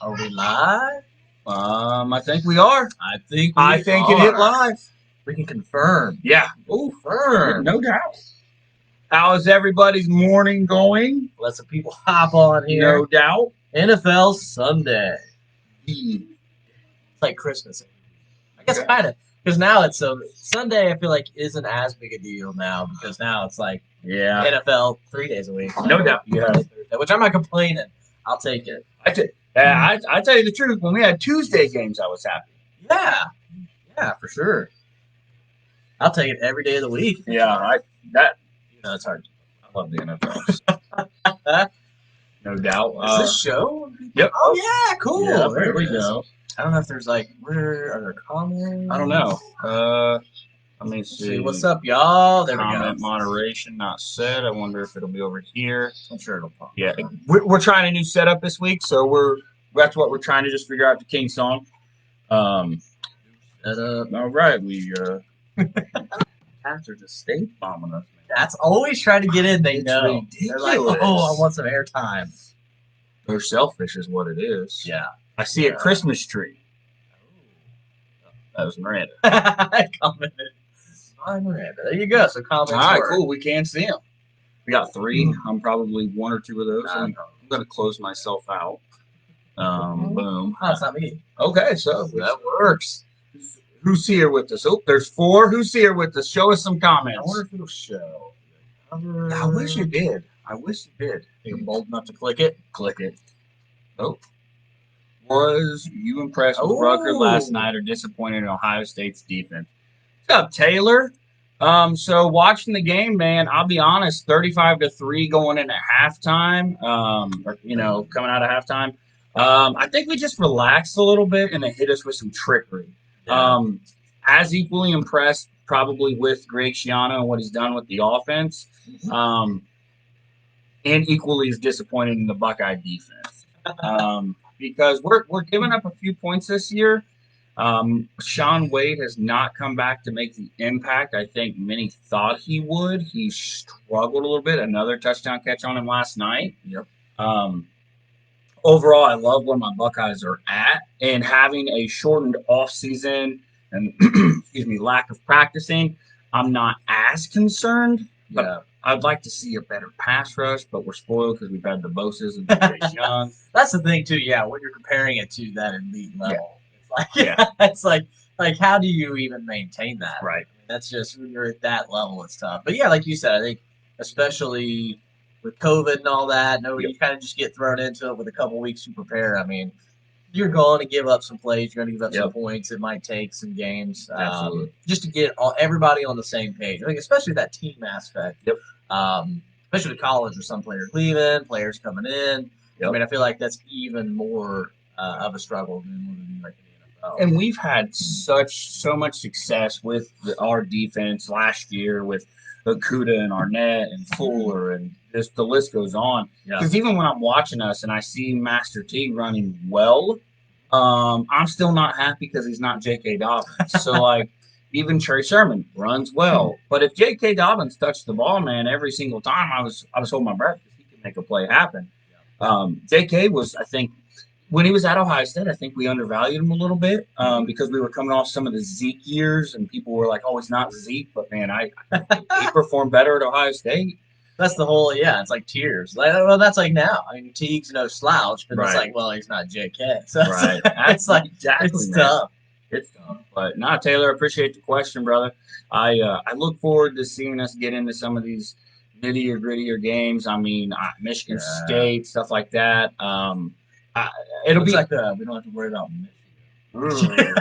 Are we live? I think we are. I think it hit live. We can confirm. Yeah. Confirm. No doubt. How is everybody's morning going? Let some people hop on here. No doubt. NFL Sunday. It's like Christmas. I guess kind of. Because now it's Sunday, I feel like, isn't as big a deal now because now it's like NFL 3 days a week. No doubt. Yeah. Which I'm not complaining. I'll take it. I tell you the truth. When we had Tuesday games, I was happy. Yeah, for sure. I'll take it every day of the week. Yeah, It's hard. I love the NFL. No doubt. Is this show? Yep. Oh yeah, cool. Yeah, there we go. I don't know if there's where are there comments? I don't know. Let me see. What's up, y'all? There Comment we go. moderation not set. I wonder if it'll be over here. I'm sure it'll pop. Yeah, we're trying a new setup this week, so that's what we're trying to just figure out the King song. All right, we pastors just state bombing us. Man. That's always trying to get in. They It's know. ridiculous. They're like, oh, I want some airtime. They're selfish, is what it is. Yeah. I see a Christmas tree. That was Miranda. Commented. Hi, Miranda. There you go. So comments. All right, work. cool. We can see them. We got 3. I'm probably 1 or 2 of those. I'm going to close myself out. Boom. Oh, it's not me. Okay, so That works. who's here with us? Oh, there's 4. Who's here with us? Show us some I comments. wonder if it'll show. I wish you did. I wish you did. You're bold enough to click it. Click it. Oh. Was you impressed with Oh. Rutgers last night or disappointed in Ohio State's defense? What's up, Taylor? So watching the game, man, I'll be honest, 35-3 going into halftime, coming out of halftime. I think we just relaxed a little bit and it hit us with some trickery. Yeah. As equally impressed probably with Greg Schiano and what he's done with the offense. And equally as disappointed in the Buckeye defense. Because we're giving up a few points this year. Sean Wade has not come back to make the impact I think many thought he would. He struggled a little bit. Another touchdown catch on him last night. Yep. Overall, I love where my Buckeyes are at, and having a shortened off season and lack of practicing, I'm not as concerned. But Yeah. I'd like to see a better pass rush, but we're spoiled because we've had the Boses and the Chase Young. That's the thing too. Yeah, when you're comparing it to that elite level, Yeah. it's like how do you even maintain that? Right. I mean, that's just when you're at that level, it's tough. But yeah, like you said, I think especially with COVID and all that, you kind of just get thrown into it with a couple weeks to prepare. I mean, you're going to give up some plays, you're going to give up some points. It might take some games just to get everybody on the same page. I think especially that team aspect. Yep. Especially with college or some players leaving, players coming in. Yep. I mean, I feel like that's even more of a struggle than like the NFL. And we've had so much success with our defense last year with Okuda and Arnett and Fuller, and just the list goes on. Because even when I'm watching us and I see Master Teague running well, I'm still not happy because he's not J.K. Dobbins. So, even Trey Sermon runs well. But if J.K. Dobbins touched the ball, man, every single time I was holding my breath because he could make a play happen. J.K. was, I think, when he was at Ohio State, I think we undervalued him a little bit because we were coming off some of the Zeke years, and people were like, "Oh, it's not Zeke," but man, he performed better at Ohio State. That's the whole it's like tiers. Well, that's like now. I mean, Teague's no slouch, but it's Right. like, well, he's not J.K. So Right. it's like Exactly, it's man. tough. It's tough. But no, Taylor, I appreciate the question, brother. I look forward to seeing us get into some of these grittier games. I mean, Michigan State, stuff like that. It'll be like we don't have to worry about Michigan.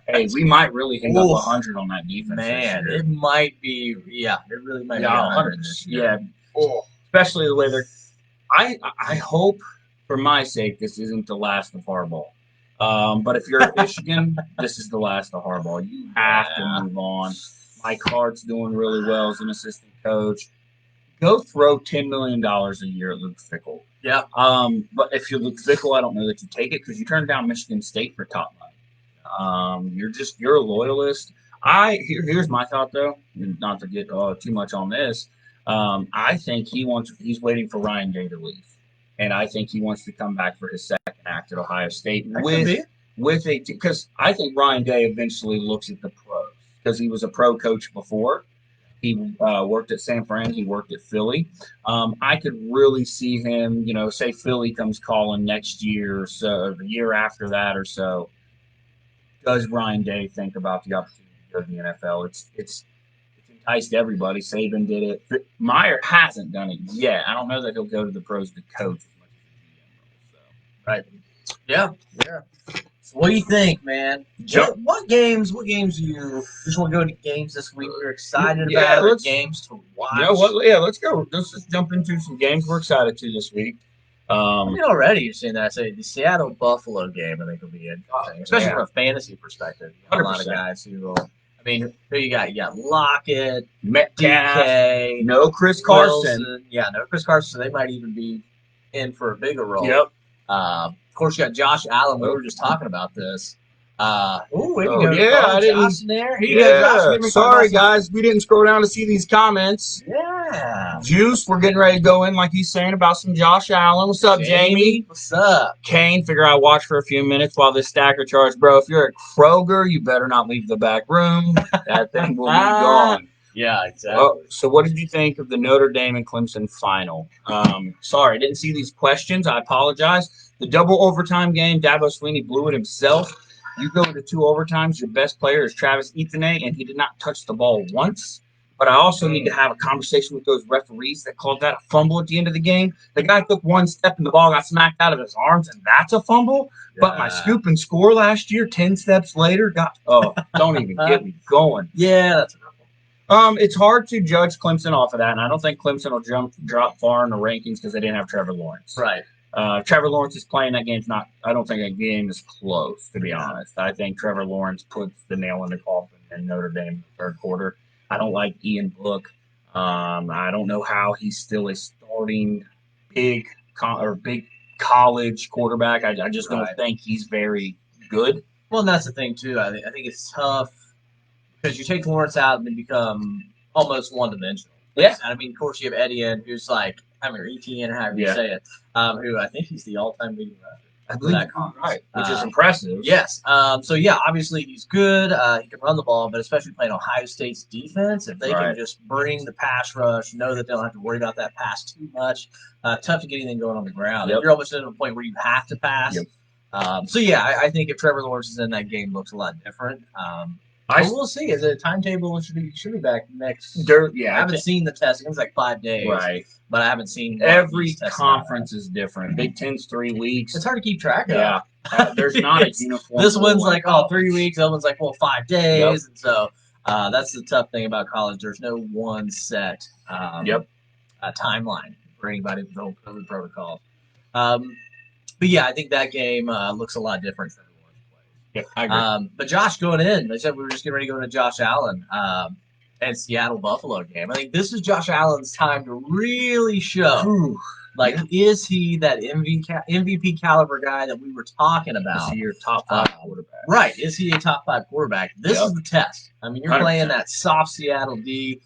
Hey, we might really hang up 100 on that defense. Man, it might be. Yeah, it really might be 100 this year. Yeah. Especially the way they're. I hope, for my sake, this isn't the last of Harbaugh. But if you're at Michigan, this is the last of Harbaugh. You have to move on. Mike Hart's doing really well as an assistant coach. Go throw $10 million a year at Luke Fickell. Yeah. But if you're Luke Fickell, I don't know that you take it because you turned down Michigan State for top money. You're a loyalist. Here's my thought though, not to get too much on this. I think he's waiting for Ryan Day to leave. and I think he wants to come back for his second act at Ohio State because I think Ryan Day eventually looks at the pros because he was a pro coach before. He worked at San Fran. He worked at Philly. I could really see him, say Philly comes calling next year or so, or the year after that or so. Does Ryan Day think about the opportunity to go to the NFL? It's enticed everybody. Saban did it. Meyer hasn't done it yet. I don't know that he'll go to the pros to coach as much as the GM. Right. Yeah. So what do you think, man? What games do you just want to go to games this week you're excited about, or games to watch? Let's go. Let's just jump into some games we're excited to this week. Already you're saying that. I say the Seattle Buffalo game, I think will be interesting, especially from a fantasy perspective. A lot of guys who will. I mean, who you got? You got Lockett, Metcalf, DK, no Chris Carson. Wilson. Yeah, no Chris Carson. So they might even be in for a bigger role. Yep. Of course, you got Josh Allen. We were just talking about this. I didn't. Josh in there. Here you go, Josh. Sorry, guys, we didn't scroll down to see these comments. Yeah. Juice, we're getting ready to go in, like he's saying, about some Josh Allen. What's up, Jamie? What's up? Kane, figure I watch for a few minutes while this stacker charges. Bro, if you're at Kroger, you better not leave the back room. That thing will be gone. Yeah, exactly. So what did you think of the Notre Dame and Clemson final? Sorry, I didn't see these questions. I apologize. The double overtime game, Dabo Swinney blew it himself. You go into 2 overtimes, your best player is Travis Etienne, and he did not touch the ball once. But I also need to have a conversation with those referees that called that a fumble at the end of the game. The guy took 1 step and the ball got smacked out of his arms, and that's a fumble. Yeah. But my scoop and score last year, 10 steps later, don't even get me going. Yeah, that's a rough one. It's hard to judge Clemson off of that, and I don't think Clemson will drop far in the rankings because they didn't have Trevor Lawrence. Right. Trevor Lawrence is playing. That game's not. I don't think that game is close, to be honest. I think Trevor Lawrence puts the nail in the coffin in Notre Dame in the third quarter. I don't like Ian Book. I don't know how he's still a starting big college quarterback. I just don't think he's very good. Well, and that's the thing too. I think it's tough because you take Lawrence out and they become almost one-dimensional. Yeah. I mean, of course, you have Etienne, who's like, Etienne, or however you say it, who I think he's the all-time leading rusher. I believe that conference, which is impressive. Yes. So, yeah, obviously he's good. He can run the ball, but especially playing Ohio State's defense, if they can just bring the pass rush, know that they don't have to worry about that pass too much, tough to get anything going on the ground. Yep. You're almost at a point where you have to pass. Yep. I think if Trevor Lawrence is in that game, it looks a lot different. We'll see. Is it a timetable? Should be back next. I haven't seen the testing. It's like 5 days. Right. But I haven't seen every conference is different. Big Ten's 3 weeks. It's hard to keep track of. Yeah. There's not a uniform. This one's like 3 weeks. That one's like 5 days. Yep. And so that's the tough thing about college. There's no one set timeline for anybody with the whole COVID protocol. But yeah, I think that game looks a lot different than yeah, I agree. But Josh going in, they said we were just getting ready to go into Josh Allen and Seattle Buffalo game. I think this is Josh Allen's time to really show, is he that MVP caliber guy that we were talking about? Is he your top 5 quarterback? Right. Is he a top 5 quarterback? This is the test. I mean, you're 100%. Playing that soft Seattle D.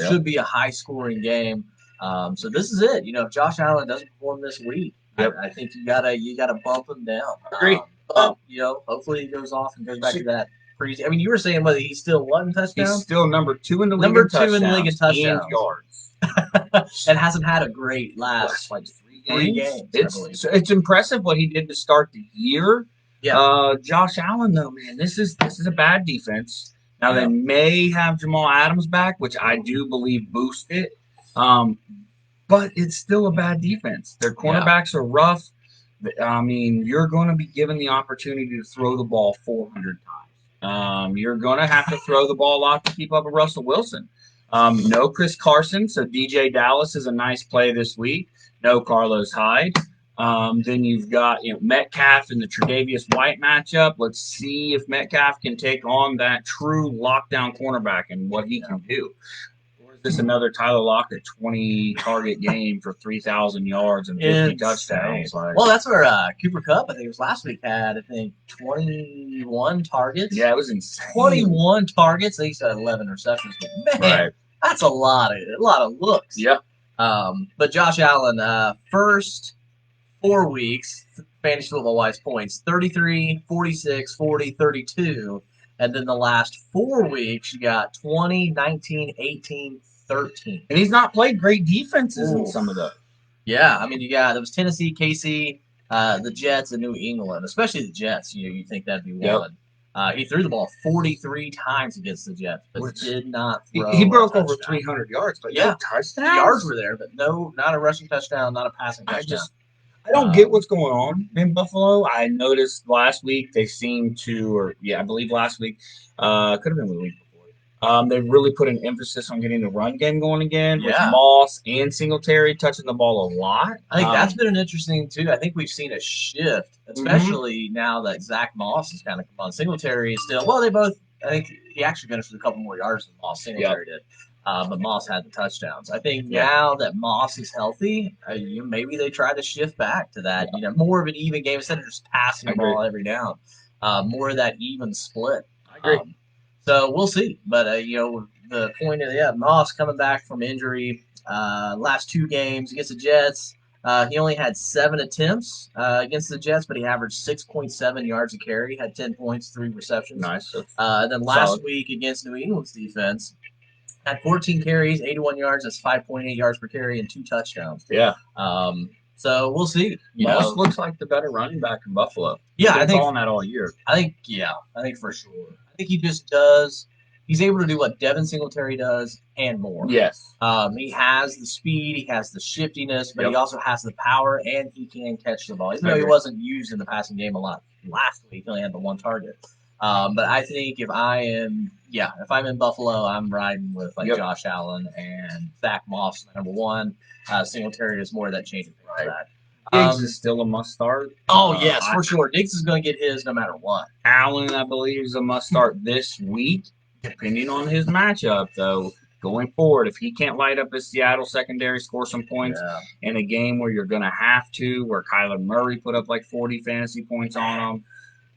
Should be a high-scoring game. So this is it. If Josh Allen doesn't perform this week, I think you gotta bump him down. Agree. Hopefully he goes off and goes back to that. I mean, you were saying whether he's still what in touchdowns? He's still number 2 in the league in touchdowns. And yards. And hasn't had a great last 3 games. It's impressive what he did to start the year. Yeah. Josh Allen, though, man, this is a bad defense. Now they may have Jamal Adams back, which I do believe boosts it. But it's still a bad defense. Their cornerbacks are rough. I mean, you're going to be given the opportunity to throw the ball 400 times. You're going to have to throw the ball a lot to keep up with Russell Wilson. No Chris Carson, so DJ Dallas is a nice play this week. No Carlos Hyde. Then you've got Metcalf in the Tre'Davious White matchup. Let's see if Metcalf can take on that true lockdown cornerback and what he can do. This another Tyler Lockett 20-target game for 3,000 yards and 50 touchdowns. Well, that's where Cooper Kupp, I think it was last week, had 21 targets. Yeah, it was insane. 21 targets. They had 11 receptions. But man, that's a lot of looks. Yeah. But Josh Allen, first 4 weeks, fantasy football wise points 33, 46, 40, 32. And then the last 4 weeks, you got 20, 19, 18, 13. And he's not played great defenses in some of those. Yeah, I mean, there was Tennessee, KC, the Jets, and New England, especially the Jets. You think that'd be one. He threw the ball 43 times against the Jets, but did not throw. He broke over 300 yards, but no touchdowns. The yards were there, but not a rushing touchdown, not a passing touchdown. I don't get what's going on in Buffalo. I noticed last week they seemed to, I believe last week, could have been the week before. They really put an emphasis on getting the run game going again with Moss and Singletary touching the ball a lot. I think that's been an interesting too. I think we've seen a shift, especially now that Zach Moss has kind of come on. Singletary is still I think he actually finished with a couple more yards than Moss. Singletary did. But Moss had the touchdowns. I think now that Moss is healthy, maybe they try to shift back to that, more of an even game instead of just passing the ball every down. More of that even split. I agree. So we'll see. But, the point of, Moss coming back from injury, last 2 games against the Jets. He only had 7 attempts against the Jets, but he averaged 6.7 yards a carry, had 10 points, 3 receptions. Nice. And then last week against New England's defense, had 14 carries, 81 yards. That's 5.8 yards per carry and 2 touchdowns. Yeah. So we'll see. Moss looks like the better running back in Buffalo. Yeah, I think calling that all year. I think for sure. I think he just does. He's able to do what Devin Singletary does and more. Yes. He has the speed, he has the shiftiness, but he also has the power, and he can catch the ball. Even though he wasn't used in the passing game a lot last week, he only had the 1 target. But I think if I'm in Buffalo, I'm riding with Josh Allen and Zach Moss, number 1. Singletary is more of that change for that. Diggs is still a must start. Oh, yes, for sure. Diggs is going to get his no matter what. Allen, I believe, is a must start this week, depending on his matchup, though. Going forward, if he can't light up his Seattle secondary, score some points in a game where you're going to have to, where Kyler Murray put up 40 fantasy points on him.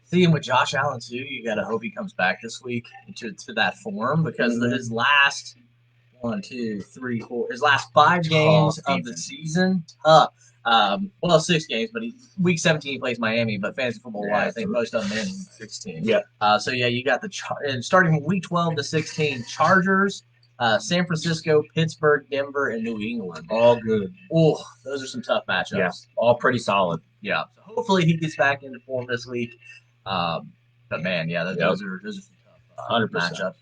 See, and with Josh Allen, too, you got to hope he comes back this week to that form because his last 5 games of the season, 6 games, but week 17 he plays Miami, but fantasy football-wise, I think most of them in 16. Yeah. You got and starting from week 12 to 16, Chargers, San Francisco, Pittsburgh, Denver, and New England. All good. Oh, those are some tough matchups. Yeah, all pretty solid. Yeah. So hopefully he gets back into form this week. But man, those are some tough 100%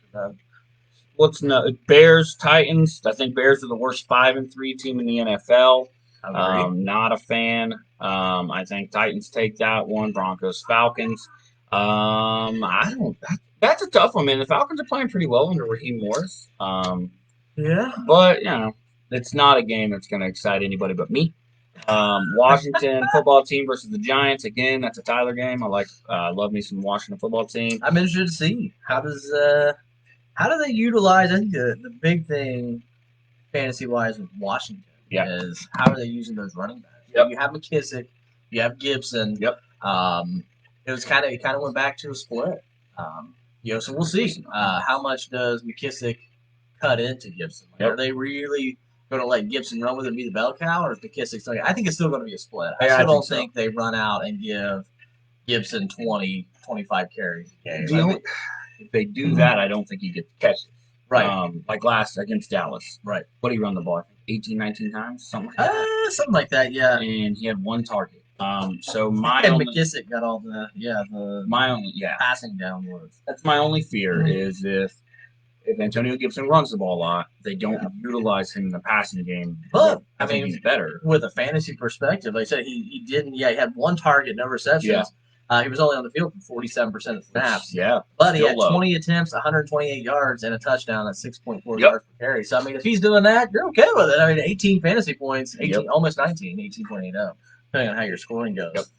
matchups. Bears, Titans. I think Bears are the worst 5-3 team in the NFL. Not a fan. I think Titans take that one. Broncos, Falcons. That's a tough one, man. The Falcons are playing pretty well under Raheem Morris. But it's not a game that's going to excite anybody but me. Washington football team versus the Giants. Again, that's a Tyler game. I love me some Washington football team. I'm interested to see how do they utilize? I think the big thing fantasy wise with Washington is how are they using those running backs? Yep. You have McKissick, you have Gibson. Yep. It kind of went back to a split. So we'll see. How much does McKissick cut into Gibson? Are they really going to let Gibson run with it and be the bell cow, or is McKissick still? I think it's still going to be a split. I still don't think they run out and give Gibson 20, 25 carries a game. If they do that, I don't think he gets catches. Right. Like last against Dallas. Right. What did he run the ball? 18, 19 times? Something like that. Something like that, yeah. And he had 1 target. McKissick got all the passing downwards. That's my only fear is if Antonio Gibson runs the ball a lot, they don't utilize him in the passing game. But I think he's better. With a fantasy perspective, like I said, he didn't. Yeah, he had 1 target, no receptions. He was only on the field for 47% of snaps. Yeah, but he had 20 attempts, 128 yards, and a touchdown at 6.4 yards per carry. So I mean, if he's doing that, you're okay with it. I mean, 18 fantasy points, almost 19, 18.80, depending on how your scoring goes.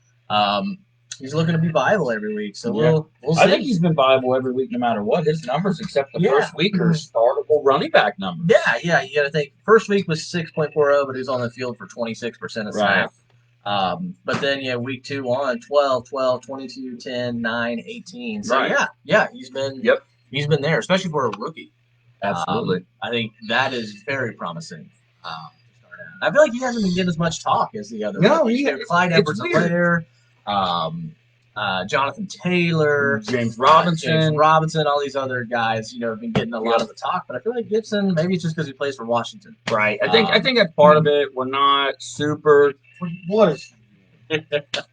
He's looking to be viable every week, so we'll see. I think he's been viable every week, no matter what. His numbers, except the first week, are startable running back numbers. Yeah. You got to think. First week was 6.40, but he was on the field for 26% of snaps. But then, week 2 on 12, 12, 22, 10, 9, 18. So he's been there, especially for a rookie. Absolutely. I think that is very promising. I feel like he hasn't been getting as much talk as the other. No, Clyde Edwards-Helaire, Jonathan Taylor, James Robinson, all these other guys, have been getting a lot of the talk. But I feel like Gibson, maybe it's just because he plays for Washington. Right. I think that's part of it. We're not super. What is?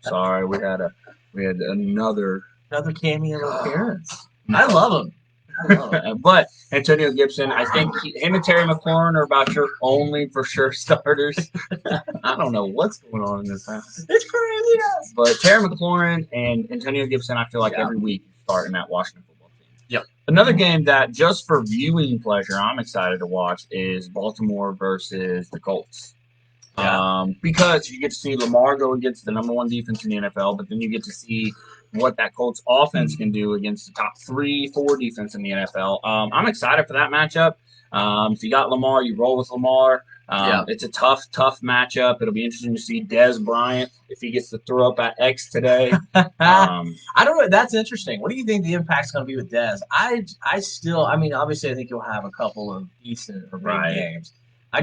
Sorry, we had another cameo appearance. I love him. But Antonio Gibson, I think him and Terry McLaurin are about your only for sure starters. I don't know what's going on in this house. It's crazy. But Terry McLaurin and Antonio Gibson, I feel like every week start in that Washington football team. Yep. Another game that just for viewing pleasure, I'm excited to watch is Baltimore versus the Colts. Yeah. Because you get to see Lamar go against the number one defense in the NFL, but then you get to see what that Colts offense can do against the top 3-4 defense in the NFL. I'm excited for that matchup. If you got Lamar, you roll with Lamar. It's a tough matchup. It'll be interesting to see Dez Bryant if he gets to throw up at X today. I don't know. That's interesting. What do you think the impact's going to be with Dez? I obviously I think you'll have a couple of decent or big games. I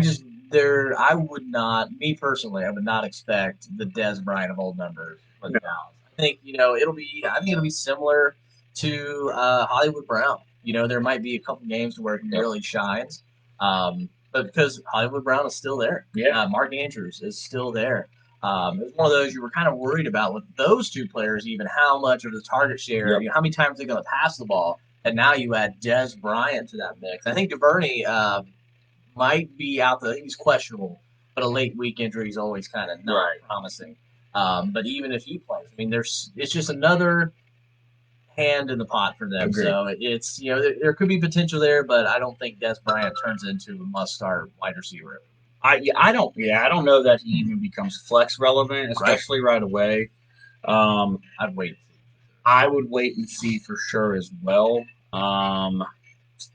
would not, me personally, I would not expect the Dez Bryant of old numbers for the Dallas. I think it'll be similar to Hollywood Brown. There might be a couple games where he really shines, but because Hollywood Brown is still there, Mark Andrews is still there. It's one of those you were kind of worried about with those two players, even how much of the target share, how many times they're going to pass the ball, and now you add Dez Bryant to that mix. I think DuVernay might be out there. He's questionable, but a late week injury is always kind of not promising. But even if he plays, it's just another hand in the pot for them. Agreed. So it's there could be potential there, but I don't think Dez Bryant turns into a must-start wide receiver. I don't know that he even becomes flex relevant, especially right away. I'd wait. I would wait and see for sure as well.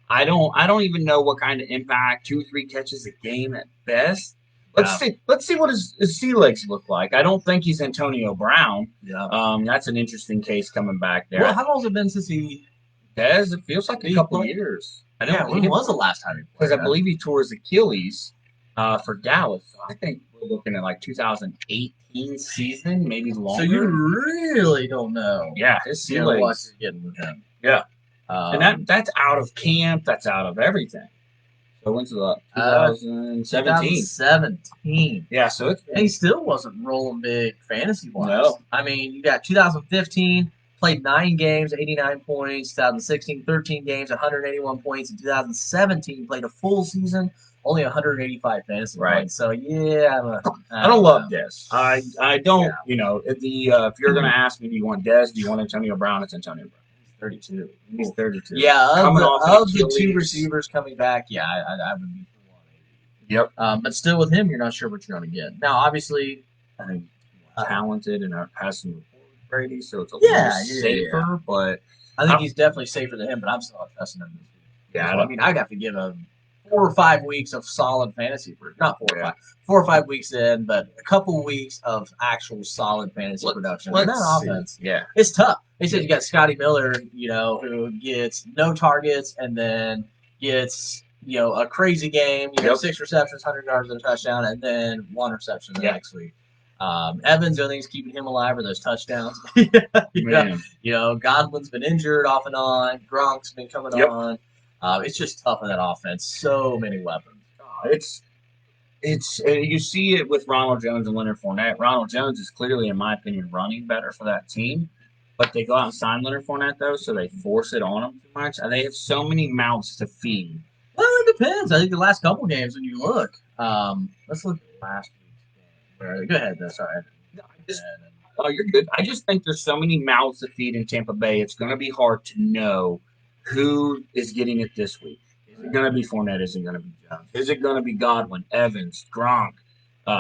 I don't even know what kind of impact 2-3 catches a game at best. Let's see what his sea legs look like. I don't think he's Antonio Brown. Yeah. That's an interesting case coming back there. Well, how long has it been since he? It feels like a couple of years. When was the last time he played? Because I believe he tore his Achilles for Dallas. So I think we're looking at like 2018 season, maybe longer. So you really don't know. Yeah, his sea legs. What you're getting with him. Yeah. And that's out of camp. That's out of everything. So when's the 2017? 2017. Yeah, so he still wasn't rolling big fantasy-wise. No. You got 2015, played 9 games, 89 points. 2016, 13 games, 181 points. In 2017, played a full season, only 185 fantasy points. So, yeah. I don't love Dez. I don't, if you're going to ask me, do you want Dez? Do you want Antonio Brown? It's Antonio Brown. 32. He's 32. Yeah, of the 2 receivers coming back, I would be for one. Yep. But still, with him, you're not sure what you're going to get. Now, obviously, I think talented and has some rapport with Brady, so it's a little safer. But I think he's definitely safer than him. But I'm still not trusting him. Yeah, I'd have to give him 4 or 5 weeks of solid fantasy, not 4 or 5, 4 or 5 weeks in, but a couple weeks of actual solid fantasy production. And that offense, it's tough. They said you got Scotty Miller, who gets no targets and then gets, a crazy game, 6 receptions, 100 yards and a touchdown, and then 1 reception the next week. Evans, the only thing's keeping him alive are those touchdowns. Godwin's been injured off and on. Gronk's been coming on. It's just tough in that offense. So many weapons. It's you see it with Ronald Jones and Leonard Fournette. Ronald Jones is clearly, in my opinion, running better for that team. But they go out and sign Leonard Fournette, though, so they force it on him too much. And they have so many mouths to feed. Well, it depends. I think the last couple games, when you look, let's look at last week's game. Go ahead, though. Sorry. You're good. I just think there's so many mouths to feed in Tampa Bay. It's going to be hard to know who is getting it this week. Is it going to be Fournette? Is it going to be Jones? Is it going to be Godwin, Evans, Gronk,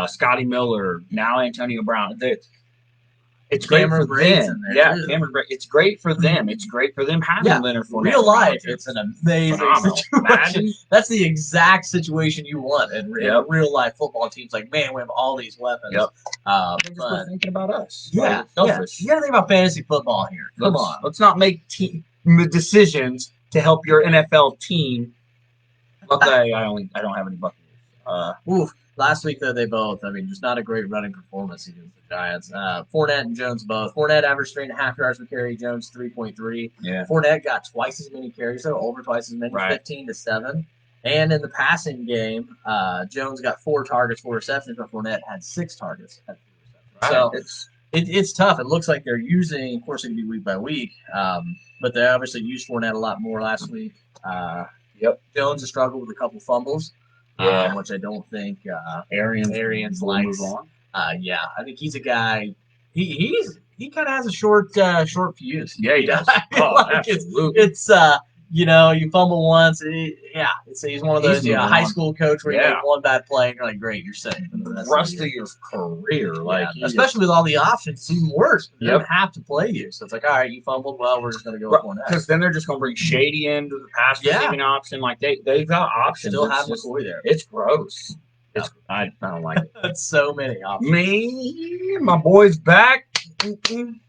Scotty Miller, now Antonio Brown? It's great for them. Cameron Brate. It's great for them. It's great for them having Leonard Fournette. Real life, it's an amazing situation. That's the exact situation you want in real life football teams. Like, man, we have all these weapons. But thinking about us. Yeah. You got to think about fantasy football here. Come on. Let's not make decisions to help your NFL team. Luckily, I don't have any Buccaneers. Last week, though, they both, just not a great running performance against the Giants. Fournette and Jones both. Fournette averaged 3.5 yards per carry, Jones 3.3. Yeah. Fournette got twice as many carries, though, over twice as many, 15-7. And in the passing game, Jones got 4 targets, 4 receptions, but Fournette had 6 targets. So it's tough. It looks like they're using, of course, it can be week by week, but they obviously used Fournette a lot more last week. Jones has struggled with a couple fumbles. Which I don't think Arians likes. I think he's a guy. He kind of has a short fuse. Yeah, he does. It's you fumble once. He's one of those high school coach where you make one bad play and you're like, great, you're sitting for the rest of your career. Especially with all the options, it's even worse. They don't have to play you, so it's like, all right, you fumbled. Well, we're just gonna go with one. Because then they're just gonna bring Shady into the pass receiving option. Like they've got options. Still have McCoy there. It's gross. I don't like it. That's so many options. My boy's back.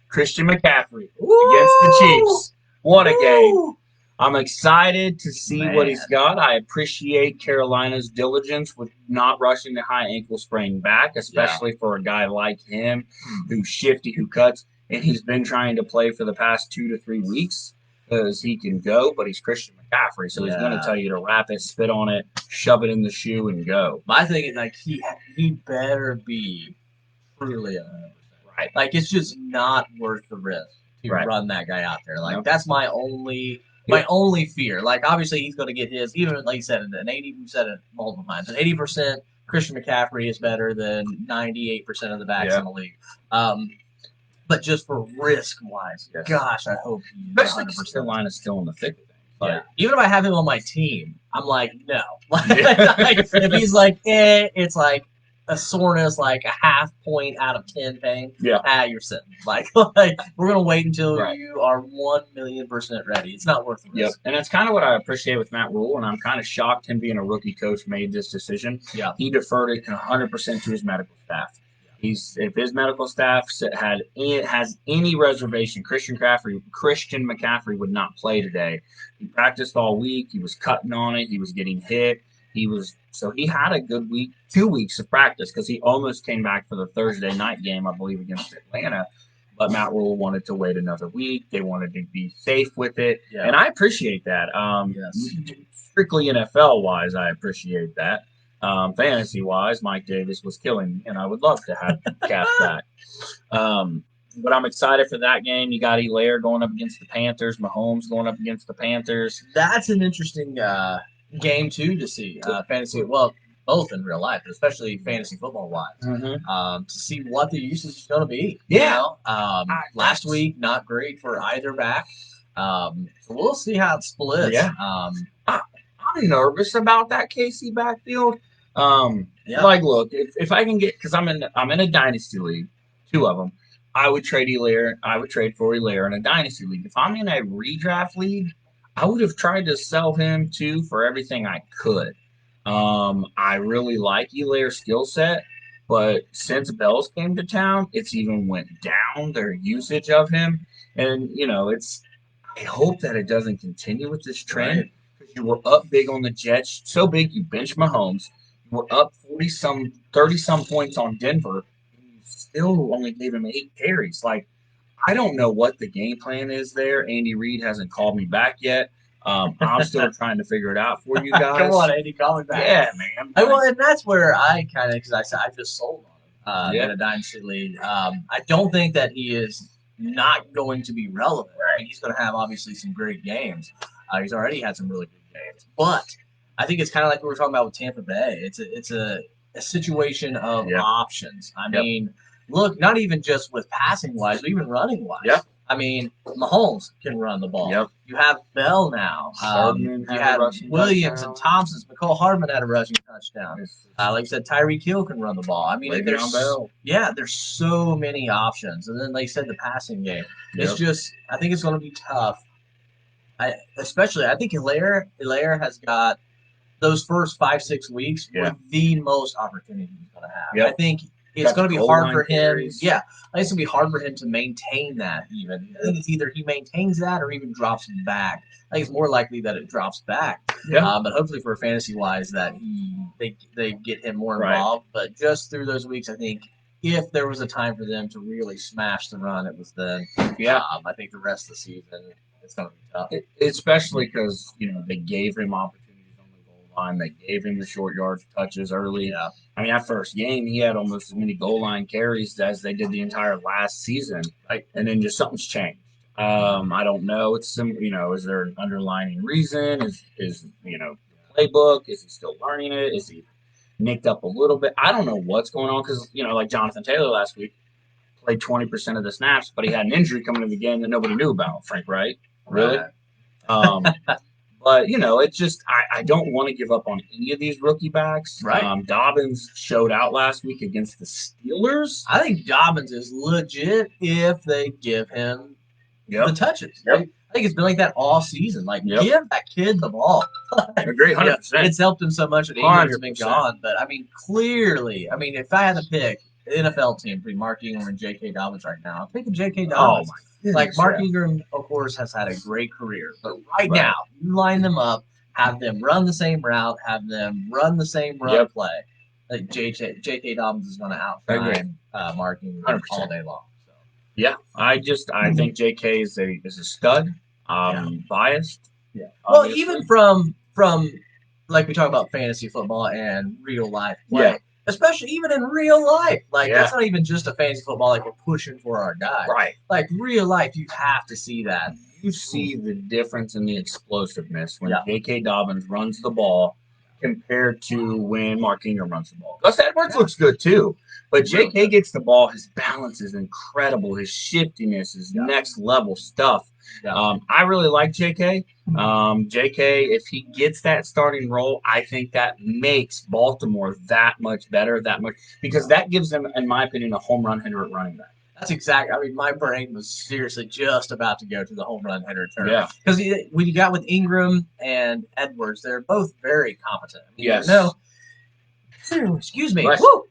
Christian McCaffrey against the Chiefs. What a game. I'm excited to see what he's got. I appreciate Carolina's diligence with not rushing the high ankle sprain back, especially for a guy like him who's shifty, who cuts, and he's been trying to play for the past 2 to 3 weeks because he can go, but he's Christian McCaffrey, so he's going to tell you to wrap it, spit on it, shove it in the shoe, and go. My thing is, he better be truly 100%. Right. It's just not worth the risk to run that guy out there. That's my only fear. Obviously, he's going to get his, even like you said, we've said it multiple times, an 80% Christian McCaffrey is better than 98% of the backs in the league. But just for risk-wise, gosh, I hope he's 100%. Carolina's still in the thick of things. Even if I have him on my team, I'm like, no. If he's like, it's like a soreness, like a half point out of 10 pain. You're sitting. We're gonna wait until you are 1,000,000% ready. It's not worth the risk. And that's kind of what I appreciate with Matt Rule, and I'm kind of shocked him being a rookie coach made this decision. He deferred it 100% to his medical staff. If his medical staff has any reservation, Christian McCaffrey would not play today. He practiced all week. He was cutting on it. He was getting hit. So he had a good week, 2 weeks of practice because he almost came back for the Thursday night game, I believe, against Atlanta. But Matt Rule wanted to wait another week. They wanted to be safe with it. And I appreciate that. Strictly NFL-wise, I appreciate that. Fantasy-wise, Mike Davis was killing me, and I would love to have Calf back. But I'm excited for that game. You got Elaire going up against the Panthers. Mahomes going up against the Panthers. That's an interesting game too to see fantasy. Well, both in real life, but especially fantasy football wise, to see what the usage is going to be. Last week not great for either back, so we'll see how it splits. I'm nervous about that KC backfield. Look, if I can get, because I'm in a dynasty league, 2 of them. I would trade Elaire. I would trade for Elaire in a dynasty league. If I'm in a redraft league, I would have tried to sell him too for everything I could. I really like Elaire's skill set, but since Bells came to town, it's even went down, their usage of him. And, I hope that it doesn't continue with this trend. Because you were up big on the Jets, so big you benched Mahomes. You were up 30-some points on Denver, and you still only gave him 8 carries. I don't know what the game plan is there. Andy Reid hasn't called me back yet. I'm still trying to figure it out for you guys. Come on, Andy, call me back. Yeah, man. And that's where I kind of, because I said I just sold on him in a dynasty league. I don't think that he is not going to be relevant. He's going to have obviously some great games. He's already had some really good games, but I think it's kind of like we were talking about with Tampa Bay. It's a situation of options. I mean. Look, not even just with passing wise, but even running wise. Mahomes can run the ball. You have Bell now. You have Williams and Thompson. McCall Hardman had a rushing touchdown. Like I said, Tyreek Hill can run the ball. I mean, there's so many options. And then, like I said, the passing game. It's just, I think it's going to be tough. I think Elaire has got those first 5-6 weeks with the most opportunity he's going to have. I think it's going to be hard for him. Carries. Yeah, I think it's going to be hard for him to maintain that. Even I think it's either he maintains that or even drops back. I think it's more likely that it drops back. Yeah. But hopefully for fantasy wise that they get him more involved. Right. But just through those weeks, I think if there was a time for them to really smash the run, it was then. Yeah. I think the rest of the season it's going to be tough. Especially because they gave him opportunities on the goal line. They gave him the short yard touches early. Yeah. I mean, that first game, he had almost as many goal line carries as they did the entire last season. Right. And then just something's changed. I don't know. It's is there an underlying reason? Is playbook? Is he still learning it? Is he nicked up a little bit? I don't know what's going on because like Jonathan Taylor last week played 20% of the snaps, but he had an injury coming in the game that nobody knew about. Frank Wright, really? But it's just I don't want to give up on any of these rookie backs. Right. Dobbins showed out last week against the Steelers. I think Dobbins is legit if they give him the touches. Yep. I think it's been like that all season. Like, give that kid the ball. Agree, 100%. It's helped him so much that Ingram's been gone. But, I mean, clearly, if I had to pick an NFL team between Mark Ingram and J.K. Dobbins right now, I'm picking J.K. Dobbins. Oh, my goodness. Like, Mark Ingram, of course, has had a great career. But right now, you line them up, have them run the same route, have them run the same run play. Like, J.K. Dobbins is going to outshine Mark Ingram 100%. All day long. Yeah, I think J.K. is a stud. Biased. Yeah. Well, obviously. Even from like we talk about fantasy football and real life play, especially even in real life, that's not even just a fantasy football. Like we're pushing for our guy, right? Like real life, you have to see that. You see the difference in the explosiveness when J.K. Dobbins runs the ball compared to when Mark Ingram runs the ball. Gus Edwards looks good too. But J.K. gets the ball. His balance is incredible. His shiftiness is next level stuff. I really like J.K. J.K., if he gets that starting role, I think that makes Baltimore that much better, because that gives them, in my opinion, a home run hitter at running back. That's exactly. My brain was seriously just about to go to the home run hitter turn. Yeah. Because when you got with Ingram and Edwards, they're both very competent. Yes. Excuse me. Woo!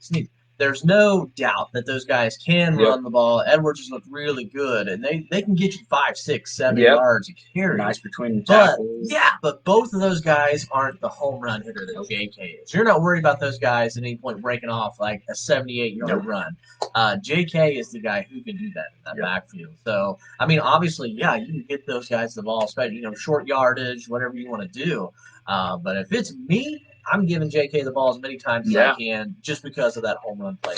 There's no doubt that those guys can run the ball. Edwards has looked really good, and they can get you 5, 6, 7 yards a carry. Nice between the tackles. But both of those guys aren't the home run hitter that J.K. is. You're not worried about those guys at any point breaking off like a 78-yard run. J.K. is the guy who can do that in that backfield. So, obviously, you can get those guys the ball, especially, short yardage, whatever you want to do. But if it's me, I'm giving J.K. the ball as many times as I can just because of that home run play.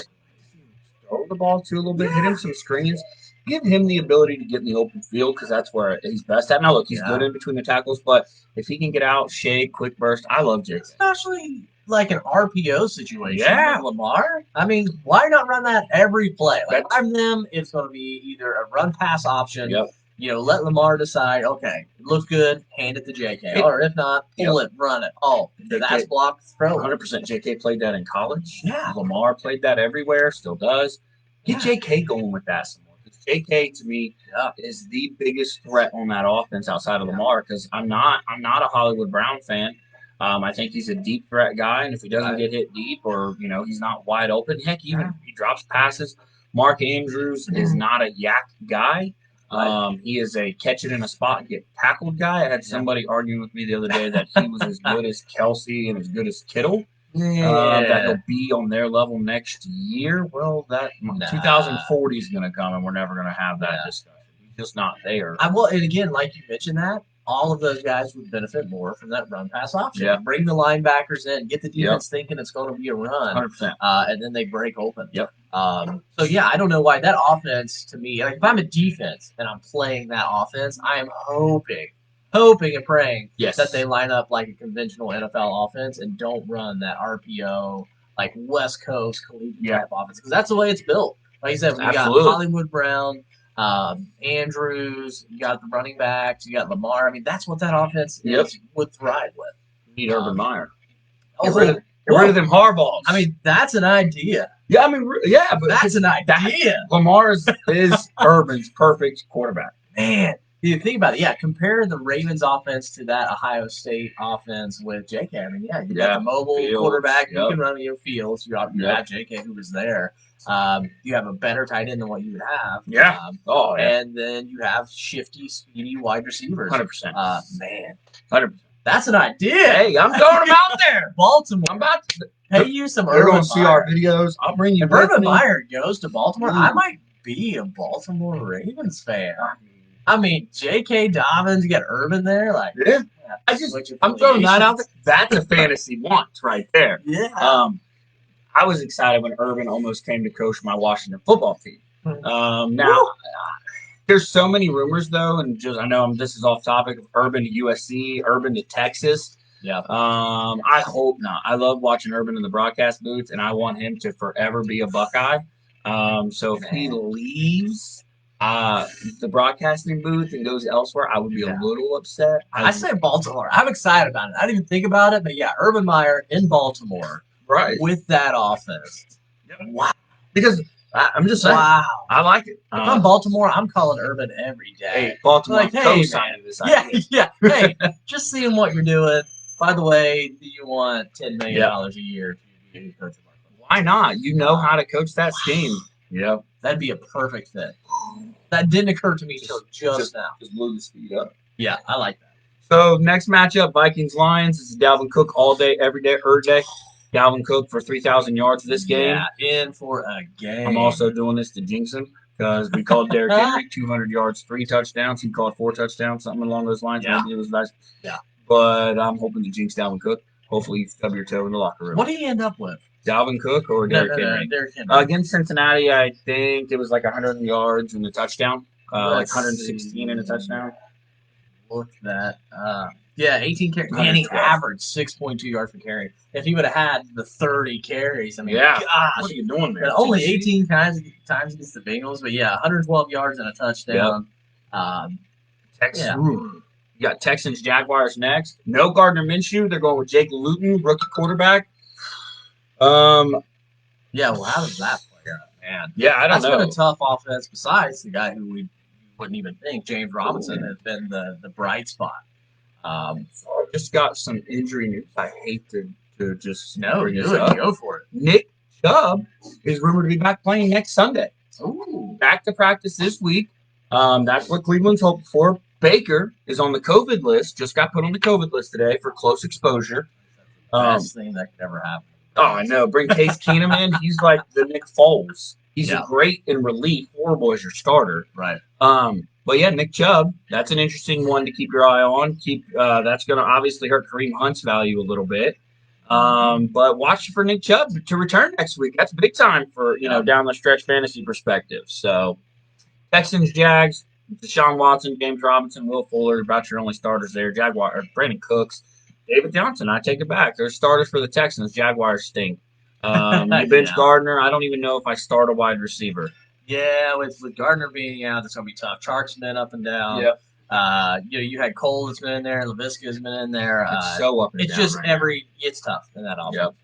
Throw the ball too a little bit, hit him some screens, give him the ability to get in the open field because that's where he's best at. Now, look, he's good in between the tackles, but if he can get out, shake, quick burst, I love J.K. Especially like an RPO situation with Lamar. Why not run that every play? Like, I'm them, it's going to be either a run-pass option. Let Lamar decide, okay, it looks good, hand it to J.K. Or if not, pull it, run it. Oh, that's blocked, throw it. 100%. J.K. played that in college. Yeah. Lamar played that everywhere, still does. Get J.K. going with that some more. Because J.K., to me, is the biggest threat on that offense outside of Lamar because I'm not a Hollywood Brown fan. I think he's a deep threat guy, and if he doesn't get hit deep or, he's not wide open, heck, even he drops passes. Mark Andrews is not a yak guy. He is a catch it in a spot and get tackled guy. I had somebody arguing with me the other day that he was as good as Kelsey and as good as Kittle. That he'll be on their level next year. Well, 2040 is going to come, and we're never going to have that discussion. He's just not there. And again, like you mentioned that, all of those guys would benefit more from that run-pass option. Yeah. Bring the linebackers in, get the defense thinking it's going to be a run. 100%. And then they break open. I don't know why that offense, to me, like if I'm a defense and I'm playing that offense, I am hoping and praying that they line up like a conventional NFL offense and don't run that RPO, like West Coast collegiate type offense. Because that's the way it's built. Like you said, we got Hollywood Brown, Andrews, you got the running backs, you got Lamar. That's what that offense would thrive with. You need Urban Meyer. Get rid of them Harbaughs. That's an idea. Yeah, but that's an idea. Lamar is Urban's perfect quarterback. Man, you think about it. Compare the Ravens offense to that Ohio State offense with J.K. You got the mobile quarterback who can run Fields. You have J.K. who was there. You have a better tight end than what you would have. Yeah. And then you have shifty, speedy wide receivers. 100%. Man. 100%. That's an idea. Hey, I'm throwing them out there. Baltimore. I'm about to pay you some You're Urban going to see Meyer. our videos. I'll bring you If with Urban me. Meyer goes to Baltimore, Ooh. I might be a Baltimore Ravens fan. I mean, J.K. Dobbins, you got Urban there. Like, yeah. I'm throwing that out there. That's a fantasy want right there. Yeah. I was excited when Urban almost came to coach my Washington football team. Now, there's so many rumors, though, and just I know this is off topic, of Urban to USC, Urban to Texas. Yeah. I hope not. I love watching Urban in the broadcast booth, and I want him to forever be a Buckeye. So if he leaves the broadcasting booth and goes elsewhere, I would be a little upset. I say Baltimore. I'm excited about it. I didn't even think about it, but yeah, Urban Meyer in Baltimore. Right. With that offense. Yep. Wow. Because I'm just saying. Wow. I like it. If I'm Baltimore, I'm calling Urban every day. Hey, Baltimore, like, hey, co-signing this idea. Yeah. Hey, just seeing what you're doing. By the way, do you want $10 million a year to be coach of our club? Why not? You know how to coach that scheme. Yep. That'd be a perfect fit. That didn't occur to me until just now. Just blew the speed up. Yeah, I like that. So next matchup, Vikings-Lions. This is Dalvin Cook all day, every day, day. Dalvin Cook for 3,000 yards this game. Yeah, in for a game. I'm also doing this to jinx him because we called Derrick Henry 200 yards, 3 touchdowns. He called 4 touchdowns, something along those lines. Yeah. Maybe it was nice. Yeah. But I'm hoping to jinx Dalvin Cook. Hopefully you stub your toe in the locker room. What did he end up with? Dalvin Cook or Derrick Henry? Derrick Henry. Against Cincinnati, I think it was like 100 yards and a touchdown. Like 116 and a touchdown. Look at that. Yeah, 18 carries. And he averaged 6.2 yards per carry. If he would have had the 30 carries, I mean, gosh. What are you doing, man? Only 18 times against the Bengals, but yeah, 112 yards and a touchdown. Texans. You got Texans, Jaguars next. No Gardner Minshew. They're going with Jake Luton, rookie quarterback. Yeah, well, how does that play out, man? Yeah, I don't know. That's been a tough offense besides the guy who we wouldn't even think. James Robinson has been the bright spot. Just got some injury news. I hate to just go for it. Nick Chubb is rumored to be back playing next Sunday. Ooh. Back to practice this week. That's what Cleveland's hoping for. Baker is on the COVID list. Just got put on the COVID list today for close exposure. Best thing that could ever happen. Oh, I know. Bring Case Keenum in. He's like the Nick Foles. He's great in relief. Horrible as your starter. Right. But yeah, Nick Chubb, that's an interesting one to keep your eye on. That's going to obviously hurt Kareem Hunt's value a little bit. But watch for Nick Chubb to return next week. That's big time for, down the stretch fantasy perspective. So Texans, Jags, Deshaun Watson, James Robinson, Will Fuller, about your only starters there. Brandon Cooks, David Johnson. I take it back. They're starters for the Texans. Jaguars stink. You bench Gardner. I don't even know if I start a wide receiver. Yeah, with Gardner being out, that's gonna be tough. Chark's been up and down. Yeah. You had Cole that's been in there. Laviska's been in there. It's so up and down. It's just it's tough in that offense.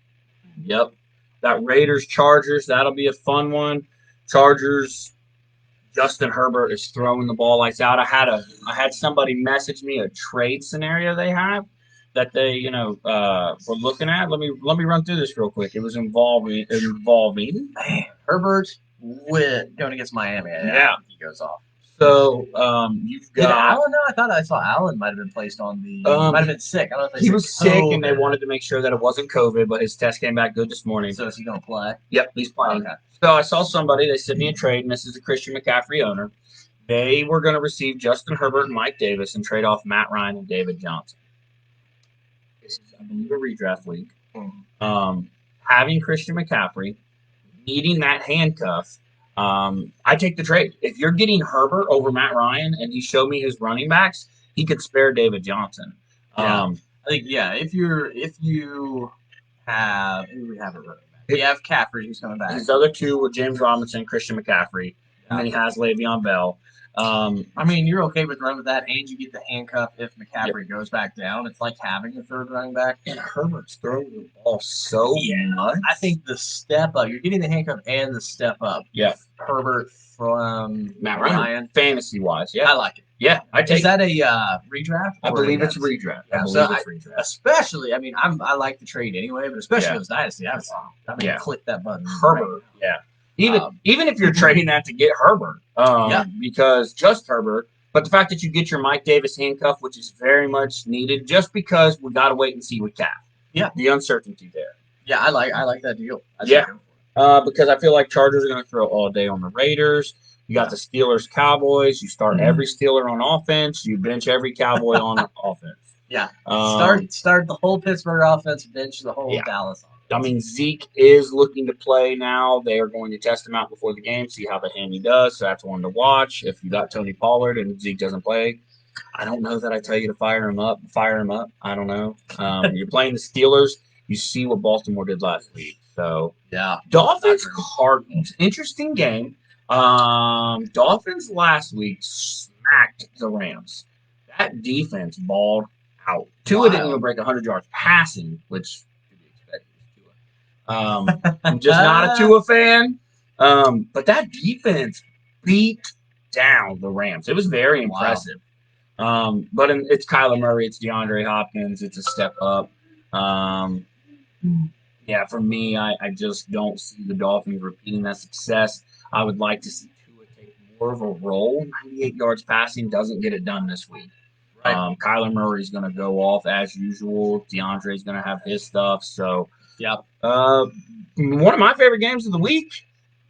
Yep. That Raiders Chargers, that'll be a fun one. Chargers. Justin Herbert is throwing the ball lights out. I had somebody message me a trade scenario they have that they were looking at. Let me run through this real quick. It was involving man, Herbert going against Miami. Yeah, he goes off. So you've got. Did Allen? No, I thought I saw Allen might have been placed on the. Might have been sick. I don't know if he was sick, and they wanted to make sure that it wasn't COVID, but his test came back good this morning. So is he going to play? Yep, he's playing. Okay. So I saw somebody. They sent me a trade, and this is a Christian McCaffrey owner. They were going to receive Justin Herbert and Mike Davis and trade off Matt Ryan and David Johnson. This is, I believe, a redraft league. Having Christian McCaffrey, needing that handcuff. I take the trade. If you're getting Herbert over Matt Ryan and he showed me his running backs, he could spare David Johnson. I think if you have who we have a running back. We have Caffrey who's coming back. His other two were James Robinson, Christian McCaffrey, and then he has Le'Veon Bell. I mean, you're okay with running with that, and you get the handcuff if McCaffrey goes back down. It's like having a third running back. And Herbert's throwing the ball so much. I think the step up, you're getting the handcuff and the step up. Yeah. Herbert from Matt Ryan. Fantasy-wise, I like it. Yeah, is that a redraft? I believe it's a redraft. Especially, I mean, I like the trade anyway, but especially if it's Dynasty, I click that button. Herbert, Even if you're trading that to get Herbert, because just Herbert. But the fact that you get your Mike Davis handcuff, which is very much needed, just because we got to wait and see with Cap. Yeah, the uncertainty there. Yeah, I like that deal. Because I feel like Chargers are going to throw all day on the Raiders. You got the Steelers, Cowboys. You start every Steeler on offense. You bench every Cowboy on offense. Yeah, start the whole Pittsburgh offense, bench the whole Dallas offense. I mean, Zeke is looking to play now. They are going to test him out before the game, see how the hammy does. So that's one to watch. If you got Tony Pollard and Zeke doesn't play, I don't know that I tell you to fire him up. I don't know. You're playing the Steelers. You see what Baltimore did last week. So Dolphins Cardinals, interesting game. Dolphins last week smacked the Rams. That defense balled out. Tua didn't even break 100 yards passing, which could be expected. I'm just not a Tua fan. But that defense beat down the Rams. It was very impressive. But it's Kyler Murray, it's DeAndre Hopkins, it's a step up. For me, I just don't see the Dolphins repeating that success. I would like to see Tua take more of a role. 98 yards passing doesn't get it done this week. Right. Kyler Murray's going to go off as usual. DeAndre's going to have his stuff. So, one of my favorite games of the week.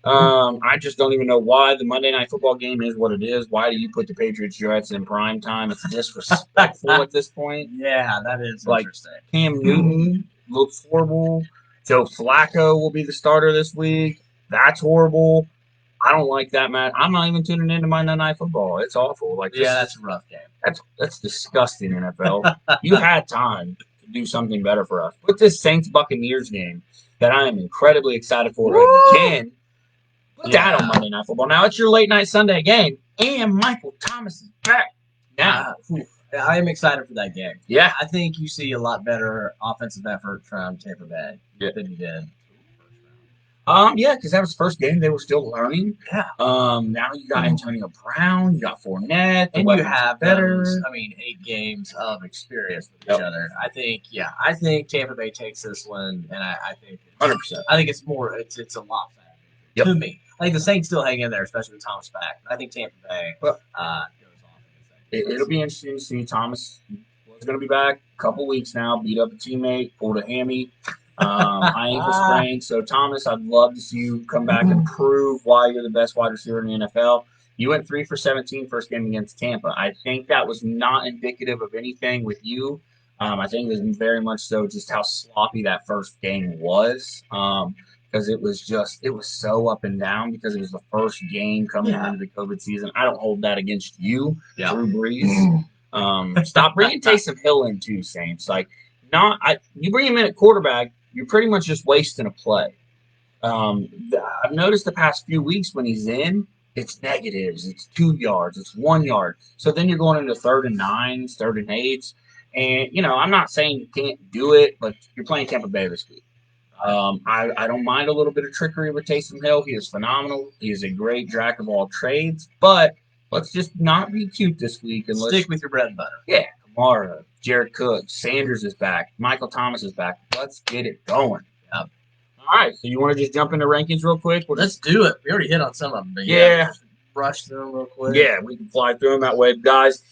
I just don't even know why the Monday Night Football game is what it is. Why do you put the Patriots Jets in prime time? It's disrespectful at this point. Yeah, that is interesting. Cam Newton looks horrible. Joe Flacco will be the starter this week. That's horrible. I don't like that, man. I'm not even tuning into Monday Night Football. It's awful. That's a rough game. That's disgusting, NFL. You had time to do something better for us. Put this Saints Buccaneers game that I am incredibly excited for again. Put that on Monday Night Football. Now it's your late night Sunday game, and Michael Thomas is back. Now, I am excited for that game. Yeah, I think you see a lot better offensive effort from Tampa Bay than you did. Because that was the first game. They were still learning. Yeah. Now you got Antonio Brown, you got Fournette, and you have those, 8 games of experience with each other. I think Tampa Bay takes this one, and I think 100%. I think it's a lot better to me. I think the Saints still hang in there, especially with Thomas back. But I think Tampa Bay goes off. It'll be interesting to see. Thomas was going to be back a couple weeks now. Beat up a teammate, pulled a hammy. High ankle sprain. So, Thomas, I'd love to see you come back and prove why you're the best wide receiver in the NFL. You went 3 for 17 first game against Tampa. I think that was not indicative of anything with you. I think it was very much so just how sloppy that first game was. Because it was so up and down because it was the first game coming into the COVID season. I don't hold that against you, Drew Brees. Stop bringing Taysom Hill in too, Saints. You bring him in at quarterback, you're pretty much just wasting a play. I've noticed the past few weeks when he's in, it's negatives. It's 2 yards. It's 1 yard. So then you're going into 3rd and 9s, 3rd and 8s. And, I'm not saying you can't do it, but you're playing Tampa Bay this week. I don't mind a little bit of trickery with Taysom Hill. He is phenomenal. He is a great jack of all trades. But let's just not be cute this week. And stick with your bread and butter. Yeah. Kamara, Jared Cook, Sanders is back. Michael Thomas is back. Let's get it going. Yep. All right. So you want to just jump into rankings real quick? Let's do it. We already hit on some of them. But just brush through them real quick. Yeah, we can fly through them that way, guys.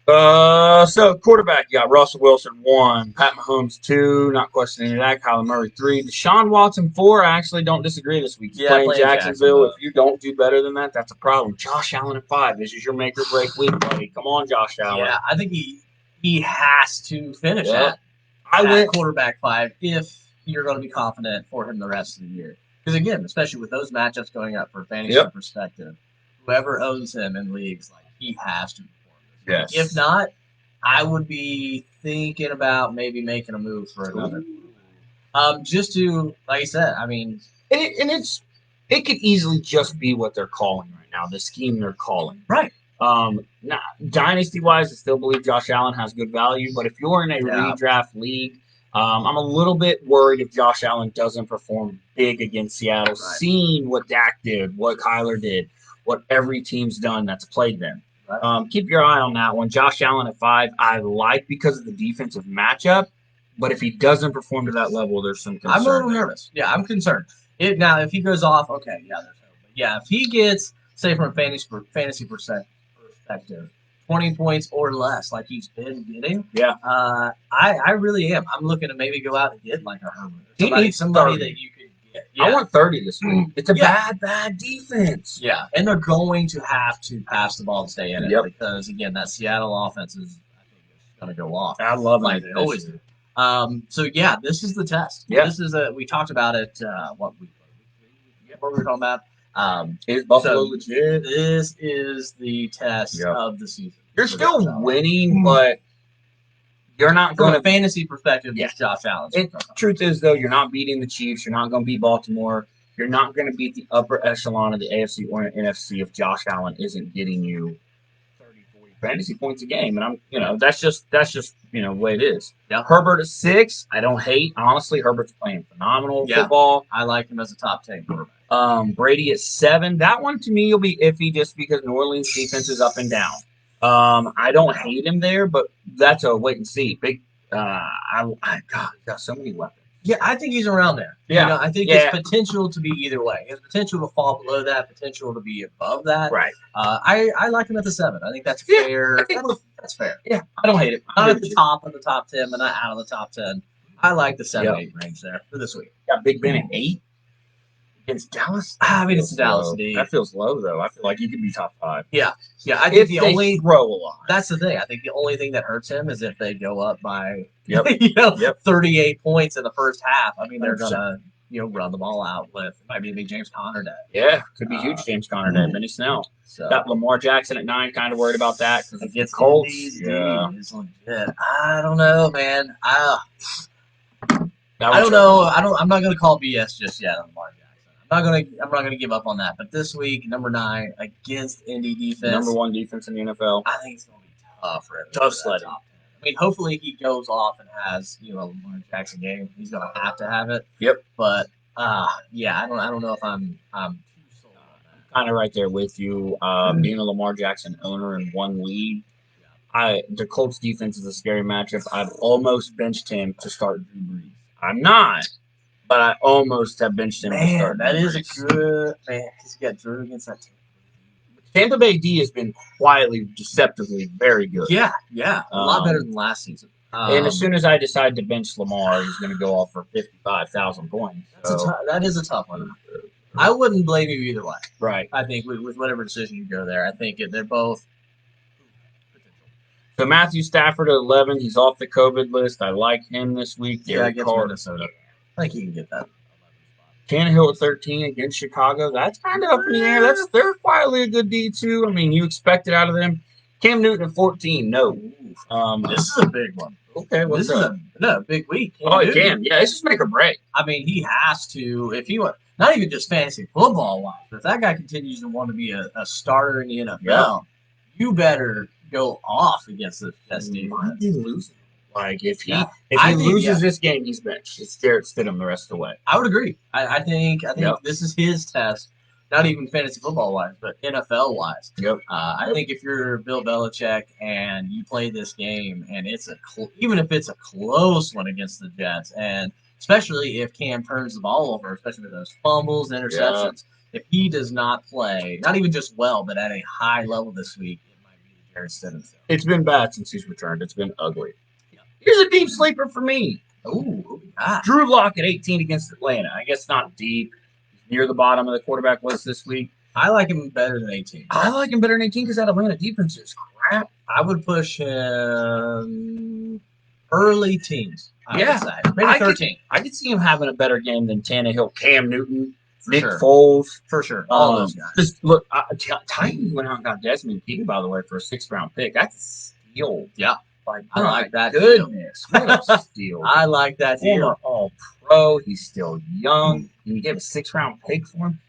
So quarterback, you got Russell Wilson 1, Pat Mahomes 2, not questioning that. Kyler Murray 3, Deshaun Watson 4. I actually don't disagree this week. He's playing Jacksonville. If you don't do better than that, that's a problem. Josh Allen at 5. This is your make or break week, buddy. Come on, Josh Allen. Yeah, I think he has to finish at quarterback 5 if you're going to be confident for him the rest of the year. Because again, especially with those matchups going up for fantasy perspective, whoever owns him in leagues, he has to. Yes. If not, I would be thinking about maybe making a move for another. Just to, like I said, it could easily just be what they're calling right now, the scheme they're calling. Right. Now, dynasty-wise, I still believe Josh Allen has good value, but if you're in a redraft league, I'm a little bit worried if Josh Allen doesn't perform big against Seattle, seeing what Dak did, what Kyler did, what every team's done that's played them. Keep your eye on that one. Josh Allen at 5, I like because of the defensive matchup, but if he doesn't perform to that level, there's some concern. I'm a little nervous. Yeah, I'm concerned. Now, if he goes off, okay, yeah, there's hope. But yeah, if he gets, say, from a fantasy perspective, 20 points or less, like he's been getting, I really am. I'm looking to maybe go out and get like a Herbert, somebody that you could get. Yeah. I want 30 this week. It's a bad defense. Yeah, and they're going to have to pass the ball to stay in it because again, that Seattle offense is, I think, going to go off. I love like they always do. So yeah, this is the test. Yeah. This is we talked about it. What we were talking about. Is Buffalo legit? This is the test of the season. You're still winning, but you're not going to fantasy perspective. Yes, Josh Allen. Truth is, though, you're not beating the Chiefs. You're not going to beat Baltimore. You're not going to beat the upper echelon of the AFC or NFC if Josh Allen isn't getting you 30, 40 fantasy points a game. And that's just the way it is. Yeah. Herbert is 6. I don't hate. Honestly, Herbert's playing phenomenal football. I like him as a top 10 quarterback. Brady at 7. That one to me will be iffy just because New Orleans defense is up and down. I don't hate him there, but that's a wait and see. God, he's got so many weapons. Yeah, I think he's around there. Yeah. I think his potential to be either way. His potential to fall below that, potential to be above that. Right. I like him at the 7. I think that's fair. That's fair. Yeah, I don't hate it. Not at the top of the top 10, but not out of the top 10. I like the 7-8 range there for this week. Got Big Ben at 8 against Dallas. I mean, it's Dallas. That feels low, though. I feel like he could be top 5. Yeah. I think the only throw a lot. That's the thing. I think the only thing that hurts him is if they go up by 38 points in the first half. I mean, they're gonna run the ball out with maybe a big James Conner day. Yeah, could be huge James Conner day. Benny Snell. So got Lamar Jackson at 9. Kind of worried about that because against Colts. Is legit. I don't know, man. I don't know. I'm not gonna call BS just yet on Lamar Jackson. I'm not gonna give up on that. But this week, number 9 against Indy defense, number 1 defense in the NFL. I think it's gonna be tough for him. Tough sledding. I mean, hopefully he goes off and has a Lamar Jackson game. He's gonna have to have it. Yep. But I don't know if I'm too sold on that. Kind of right there with you. Being a Lamar Jackson owner in one league, the Colts defense is a scary matchup. I've almost benched him to start Drew Brees. I'm not. But I almost have benched him. Man, that is a good man. He's got Drew against that team. Tampa Bay D has been quietly, deceptively very good. Yeah, a lot better than last season. And as soon as I decide to bench Lamar, he's going to go off for 55,000 points. That is a tough one. I wouldn't blame you either way. Right. I think with whatever decision you go there, I think they're both. So Matthew Stafford at 11, he's off the COVID list. I like him this week. Against Minnesota. I think he can get that. Tannehill at 13 against Chicago. That's kind of up in the air. They're quietly a good D too. I mean, you expect it out of them. Cam Newton at 14. No. This is a big one. Okay, this is a big week. He can. Yeah, it's just make or break. I mean, he has to if he want not even just fantasy football wise. If that guy continues to want to be a starter in the NFL, you better go off against the best team. Might be losing. Like if he loses this game, he's benched. It's Jarrett Stidham the rest of the way. I would agree. I think this is his test, not even fantasy football wise, but NFL wise. Yep. I think if you're Bill Belichick and you play this game and it's even if it's a close one against the Jets, and especially if Cam turns the ball over, especially with those fumbles, interceptions, if he does not play, not even just well, but at a high level this week, it might be Jarrett Stidham. It's been bad since he's returned. It's been ugly. Here's a deep sleeper for me. Ooh, Drew Lock at 18 against Atlanta. I guess not deep. He's near the bottom of the quarterback list this week. I like him better than 18. I like him better than 18 because that Atlanta defense is crap. I would push him early teens. Maybe 13. I could see him having a better game than Tannehill, Cam Newton, Nick Foles. For sure. All those guys. Just look, Titans went out and got Desmond King, by the way, for a 6th-round pick. That's a steal. Yeah. I like that. Goodness. What a steal. I like that deal. Former All-Pro. He's still young. And you gave a 6th-round pick for him?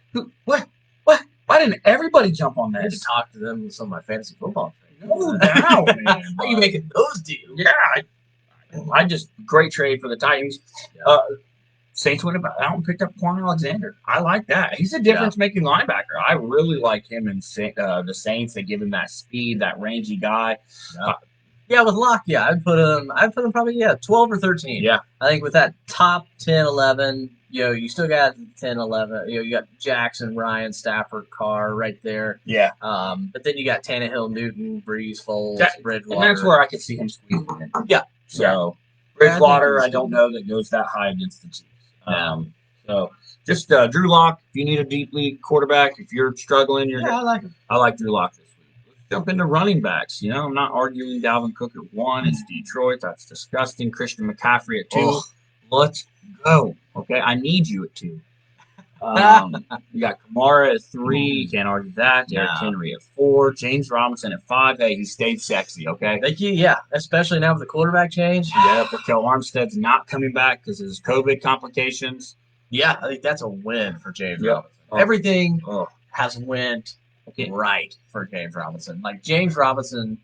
What? Why didn't everybody jump on that? I had to talk to them with some of my fantasy football trades. No doubt, man. How are you making those deals? Yeah. I just great trade for the Titans. Yeah. Saints went out and picked up Quan Alexander. I like that. He's a difference-making linebacker. I really like him in the Saints. They give him that speed, that rangy guy. Yeah. Yeah, with Locke, yeah, I'd put him probably 12 or 13. Yeah. I think with that top 10, 11, you still got 10, 11. You got Jackson, Ryan, Stafford, Carr right there. Yeah. But then you got Tannehill, Newton, Breeze, Foles, Bridgewater. And that's where I could see him squeezing in. Yeah. So Bridgewater, I don't know that goes that high against the Chiefs. So just Drew Lock. If you need a deep league quarterback, if you're struggling, I like him. I like Drew Lock this week. Let's jump into running backs. I'm not arguing Dalvin Cook at 1. It's Detroit. That's disgusting. Christian McCaffrey at 2. Oh. Let's go. Okay, I need you at 2. You got Kamara at 3. Can't argue that. Derrick Henry at 4. James Robinson at 5. Hey, he stayed sexy. Okay. Thank you. Yeah, especially now with the quarterback change. Yeah, Raquel Armstead's not coming back because of his COVID complications. Yeah, I think that's a win for James Robinson. Everything has went right for James Robinson. Like James Robinson,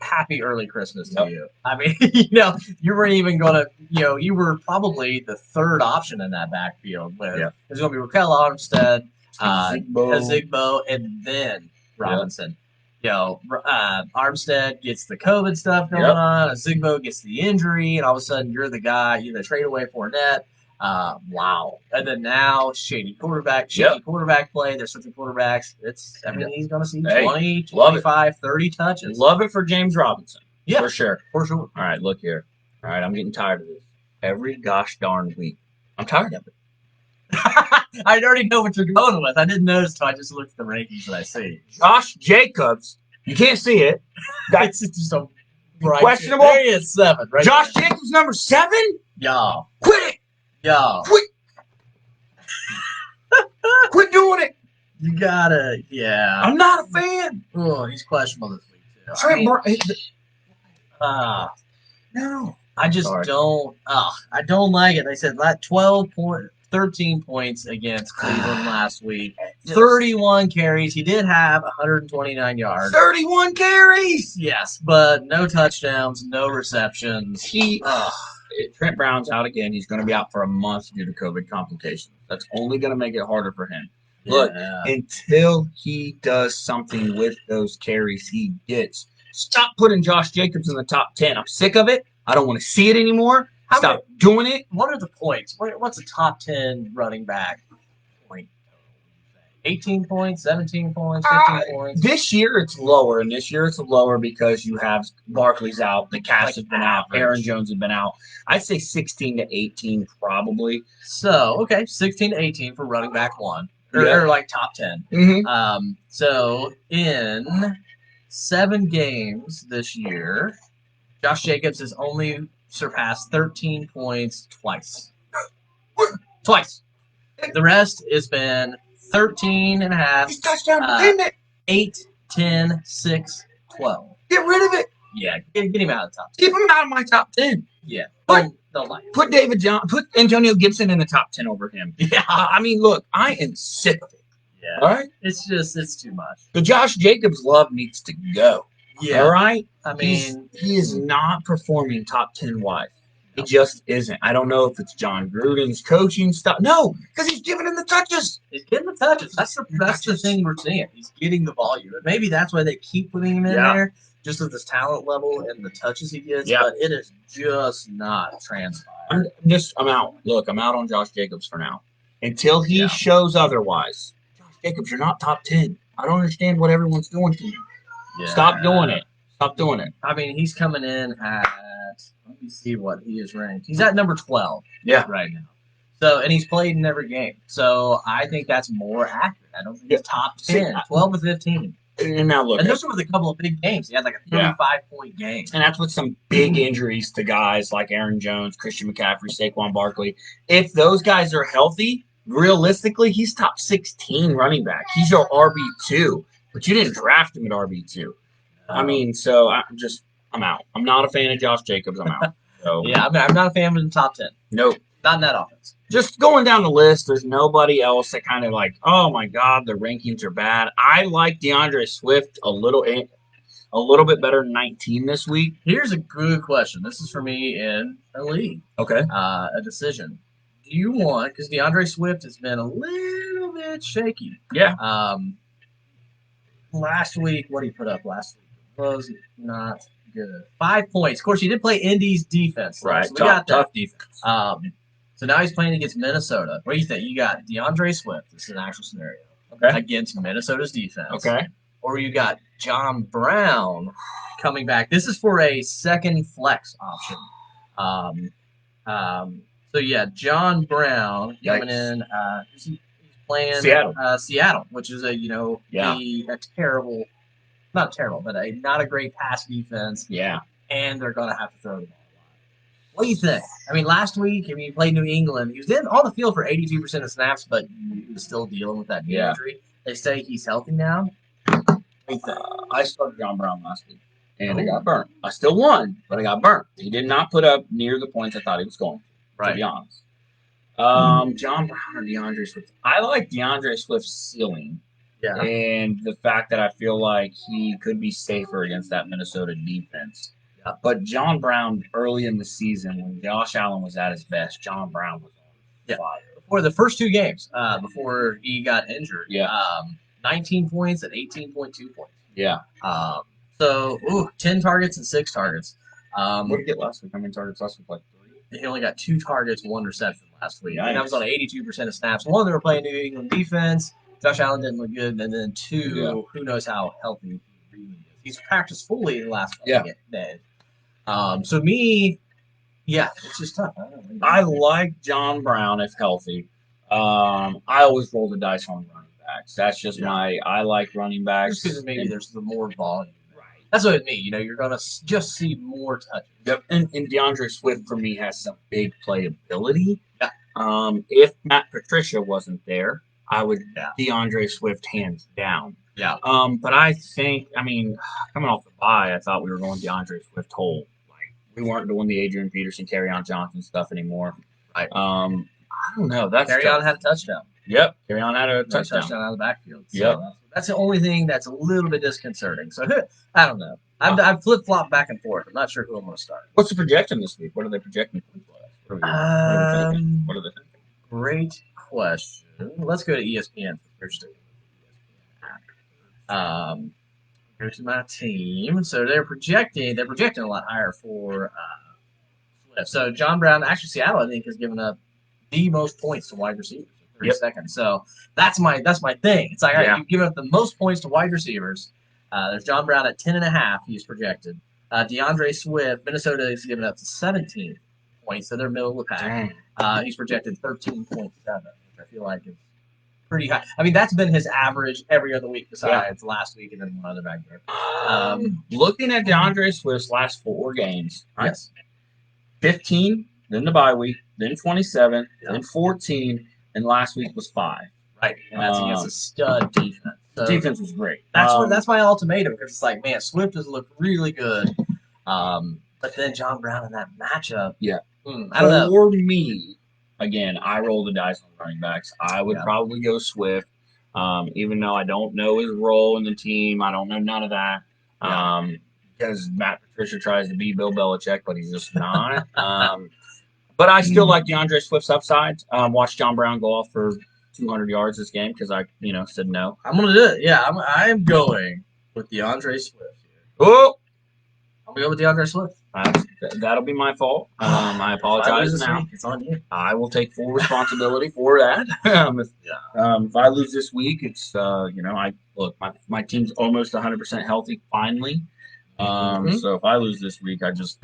happy early Christmas to you. I mean, you weren't even going to, you were probably the third option in that backfield. There's going to be Raquel Armstead, Zigbo, and then Robinson. Armstead gets the COVID stuff going on. Zigbo gets the injury, and all of a sudden you're the guy. You trade away Fournette. Wow. And then now shady quarterback play. They're switching quarterbacks. He's going to see 20, 25, 30 touches. Love it for James Robinson. Yeah, for sure. All right, look here. All right, I'm getting tired of this. Every gosh darn week. I'm tired of it. I already know what you're going with. I didn't notice until I just looked at the rankings that I see. Josh Jacobs. You can't see it. That's just so questionable. There he is, 7. Right Josh there. Jacobs, number 7? Yeah. Quit it. Yeah. Quit doing it. You gotta, yeah. I'm not a fan. Oh, he's questionable this week, too. No. I just don't. I don't like it. They said that 13 points against Cleveland last week. 31 carries. He did have 129 yards. 31 carries. Yes, but no touchdowns, no receptions. Trent Brown's out again. He's going to be out for a month due to COVID complications. That's only going to make it harder for him. Yeah. Look, until he does something with those carries he gets, stop putting Josh Jacobs in the top 10. I'm sick of it. I don't want to see it anymore. Stop doing it. What are the points? What's a top 10 running back point? 18 points, 17 points, 15 points? This year it's lower, and this year it's lower because you have Barkley's out, the cast has been out, Aaron Jones has been out. I'd say 16 to 18 probably. So, 16 to 18 for running back 1. Or like top 10. Mm-hmm. So in 7 games this year, Josh Jacobs has only surpassed 13 points twice. Twice. The rest has been 13 and a half. He's touchdown dependent. 8, 10, 6, 12. Get rid of it. Yeah, get him out of the top 10. Keep him out of my top 10. Yeah. Don't like it. Put Antonio Gibson in the top 10 over him. Yeah. I mean, look, I am sick of it. Yeah. All right? It's too much. The Josh Jacobs love needs to go. Yeah. All right? I mean, he is not performing top 10 wise. He just isn't. I don't know if it's John Gruden's coaching stuff. No, because he's giving him the touches. He's getting the touches. That's the thing we're seeing. He's getting the volume. And maybe that's why they keep putting him in there, just with his talent level and the touches he gets. Yeah. But it is just not transpired. I'm out. Look, I'm out on Josh Jacobs for now. Until he shows otherwise. Josh Jacobs, you're not top 10. I don't understand what everyone's doing to you. Yeah. Stop doing it. Stop doing it. I mean, he's coming in at, let me see what he is ranked. He's at number 12 right now. So, and he's played in every game. So, I think that's more accurate. I don't think he's top 10, 12 to 15. And now look. And those were with a couple of big games. He had like a 35-point game. And that's with some big injuries to guys like Aaron Jones, Christian McCaffrey, Saquon Barkley. If those guys are healthy, realistically, he's top 16 running back. He's your RB2. But you didn't draft him at RB2. I mean, so I'm out. I'm not a fan of Josh Jacobs. I'm out. So, yeah, I'm not a fan of the top 10. Nope. Not in that offense. Just going down the list, there's nobody else that kind of like, oh my God, the rankings are bad. I like DeAndre Swift a little bit better than 19 this week. Here's a good question. This is for me in a league. Okay. A decision. Do you want, because DeAndre Swift has been a little bit shaky. Yeah. Last week, what did he put up last week? was not good. 5 points. Of course, he did play Indy's defense, though, Right. so we got that. Tough defense. So now he's playing against Minnesota. What do you think? You got DeAndre Swift. This is an actual scenario. Okay. Against Minnesota's defense. Okay. Or you got John Brown coming back. This is for a second flex option. So yeah, John Brown coming in. He's playing Seattle, which is a terrible, not terrible, but not a great pass defense. Yeah. And they're gonna have to throw the ball a lot. What do you think? I mean, last week, he played New England. He was on the field for 82% of snaps, but he was still dealing with that knee injury. They say he's healthy now. I started John Brown last week, and I got burnt. I still won, but I got burnt. He did not put up near the points I thought he was going to be honest. John Brown or DeAndre Swift? I like DeAndre Swift's ceiling. Yeah. And the fact that I feel like he could be safer against that Minnesota defense. Yeah. But John Brown, early in the season, when Josh Allen was at his best, John Brown was on fire. For the first 2 games, before he got injured. Yeah. 19 points and 18.2 points. Yeah. 10 targets and 6 targets. What did he get last week? How many targets last week? Like 3? He only got 2 targets, 1 reception last week. Nice. And that was on 82% of snaps. 1, they were playing New England defense. Josh Allen didn't look good. And then 2, who knows how healthy he really is. He's practiced fully in the last 5 days. So me, it's just tough. I like John Brown if healthy. I always roll the dice on running backs. That's just I like running backs. Just because maybe there's the more volume. Right. That's what it means. You're going to just see more touches. Yep. And DeAndre Swift, for me, has some big playability. Yeah. If Matt Patricia wasn't there, I would DeAndre Swift hands down. Yeah. But I think, coming off the bye, I thought we were going DeAndre Swift whole. Like, we weren't doing the Adrian Peterson, Kerryon Johnson stuff anymore. Right. I don't know. Kerryon had a touchdown. Yep. Kerryon had a touchdown out of the backfield. So yep. That's the only thing that's a little bit disconcerting. So I don't know. I've flip-flopped back and forth. I'm not sure who I'm going to start. What's the projection this week? What are they projecting for? What are they thinking? Great question. Let's go to ESPN first. Go to my team. So they're projecting a lot higher for Swift. So John Brown, actually Seattle, I think, has given up the most points to wide receivers in 30 seconds. So that's my thing. It's like, all right, you've given up the most points to wide receivers. There's John Brown at 10.5. He's projected. DeAndre Swift, Minnesota is given up to 17 points, so they're middle of the pack. He's projected 13.7, which I feel like is pretty high. I mean, that's been his average every other week besides last week and then one other back there. Looking at DeAndre Swift's last 4 games, right? 15, then the bye week, then 27, then 14, and last week was 5. Right, and that's against a stud defense. So defense was great. That's my ultimatum, because it's like, man, Swift has looked really good, but then John Brown in that matchup. Yeah. I don't know. For me, again, I roll the dice on running backs. I would probably go Swift, even though I don't know his role in the team. I don't know none of that. Because Matt Patricia tries to be Bill Belichick, but he's just not. But I still like DeAndre Swift's upside. Watch John Brown go off for 200 yards this game because I, said no. I'm going to do it. Yeah, I'm going with DeAndre Swift here. Oh! I'm going to go with DeAndre Swift. That'll be my fault. I apologize now. It's on you. I will take full responsibility for that. If I lose this week, it's my team's almost 100% healthy finally. So if I lose this week, I just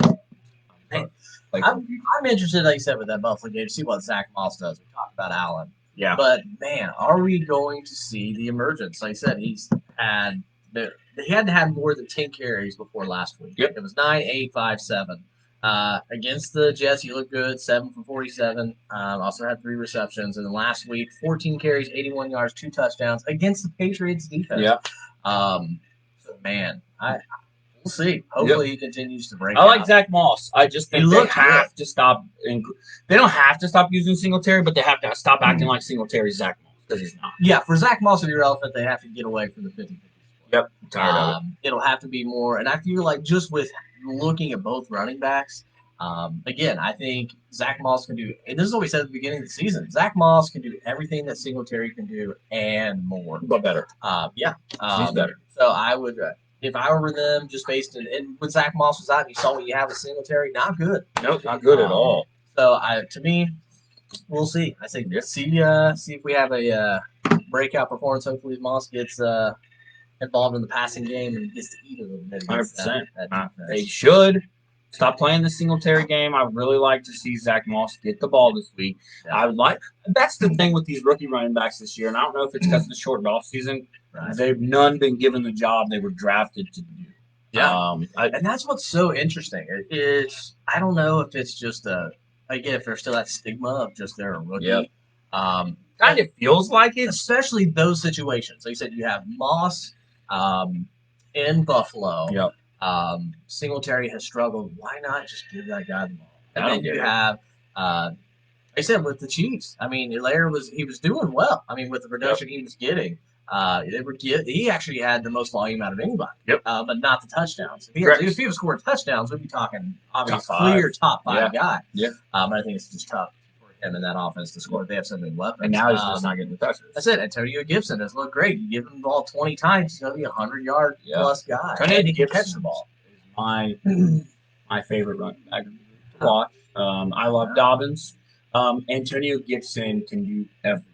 I'm interested, like you said, with that Buffalo game to see what Zach Moss does. We talked about Allen. Yeah. But man, are we going to see the emergence? Like I said, he had to have more than 10 carries before last week. Yep. It was 9, 8, 5, 7. Against the Jets, he looked good, 7 for 47. Also had 3 receptions. And then last week, 14 carries, 81 yards, 2 touchdowns against the Patriots defense. Yeah. So man, we'll see. Hopefully he continues to break. I like Zach Moss. I just think they have to stop. They don't have to stop using Singletary, but they have to stop acting like Singletary's Zach Moss because he's not. Yeah, for Zach Moss to be relevant, they have to get away from the 50-50. Yep, I'm tired of it. It'll have to be more, and I feel like just with looking at both running backs, again, I think Zach Moss can do, and this is what we said at the beginning of the season, Zach Moss can do everything that Singletary can do and more. But better. He's better. So I would, if I were them, just based in, and when Zach Moss was out, you saw what you have with Singletary. Not good. Nope, not good at all. So to me, we'll see. I say see if we have a breakout performance. Hopefully, Moss gets involved in the passing game and gets to eat a little bit. 100%. They should stop playing the Singletary game. I would really like to see Zach Moss get the ball this week. Yeah. I would like. That's the thing with these rookie running backs this year, and I don't know if it's because of the shortened off season. Right. They've none been given the job they were drafted to do. Yeah, and that's what's so interesting. It is, I don't know if it's just again, if there's still that stigma of just they're a rookie. Yep. Kind of feels like it, especially those situations. Like you said, you have Moss in Buffalo. Yep. Singletary has struggled. Why not just give that guy the ball? And then you have, like I said, with the Chiefs. I mean, Helaire was doing well. I mean, with the production he was getting, he actually had the most volume out of anybody. Yep. But not the touchdowns. If he was scoring touchdowns, we'd be talking obviously clear top five guy. Yeah. But I think it's just tough for him in that offense to score. They have so many weapons. And now he's just not getting the touches. That's it. Antonio Gibson has looked great. You give him the ball 20 times, he's going to be a 100-yard plus guy. Antonio Gibson catch the ball. My favorite running back to watch. I love Dobbins. Antonio Gibson can do everything.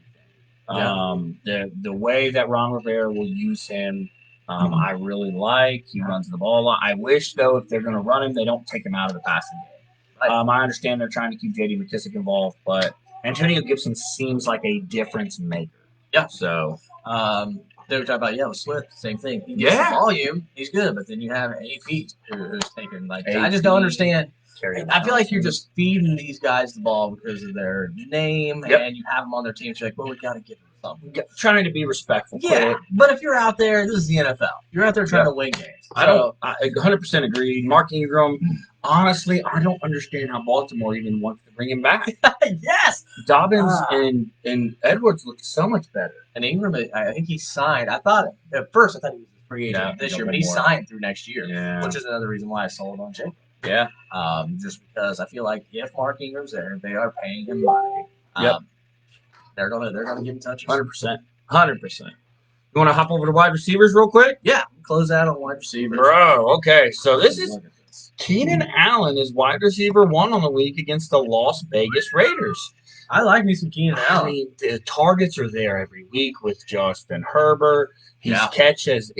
The way that Ron Rivera will use him, I really like. He runs the ball a lot. I wish, though, if they're going to run him, they don't take him out of the passing game. I understand they're trying to keep J.D. McKissick involved, but Antonio Gibson seems like a difference maker. Yeah. So they were talking about with Swift, same thing. He gets the volume, he's good, but then you have AP who's taking I just don't understand. I feel like you're just feeding these guys the ball because of their name, and you have them on their team. So you're like, well, we got to give them something. Trying to be respectful. Yeah, but if you're out there, this is the NFL. You're out there trying to win games. I 100% agree. Mark Ingram, honestly, I don't understand how Baltimore even wants to bring him back. Yes! Dobbins and Edwards look so much better. And Ingram, I think he signed. At first I thought he was a free agent this year, but he signed through next year, which is another reason why I sold on Jake. Yeah. Just because I feel like if Mark Ingram's there, they are paying him money. They're gonna give him touches. 100%. 100%. You want to hop over to wide receivers real quick? Yeah. Close out on wide receivers. Bro, okay. So this is Keenan Allen is wide receiver 1 on the week against the Las Vegas Raiders. I like me some Keenan Allen. I mean, the targets are there every week with Justin Herbert. He catches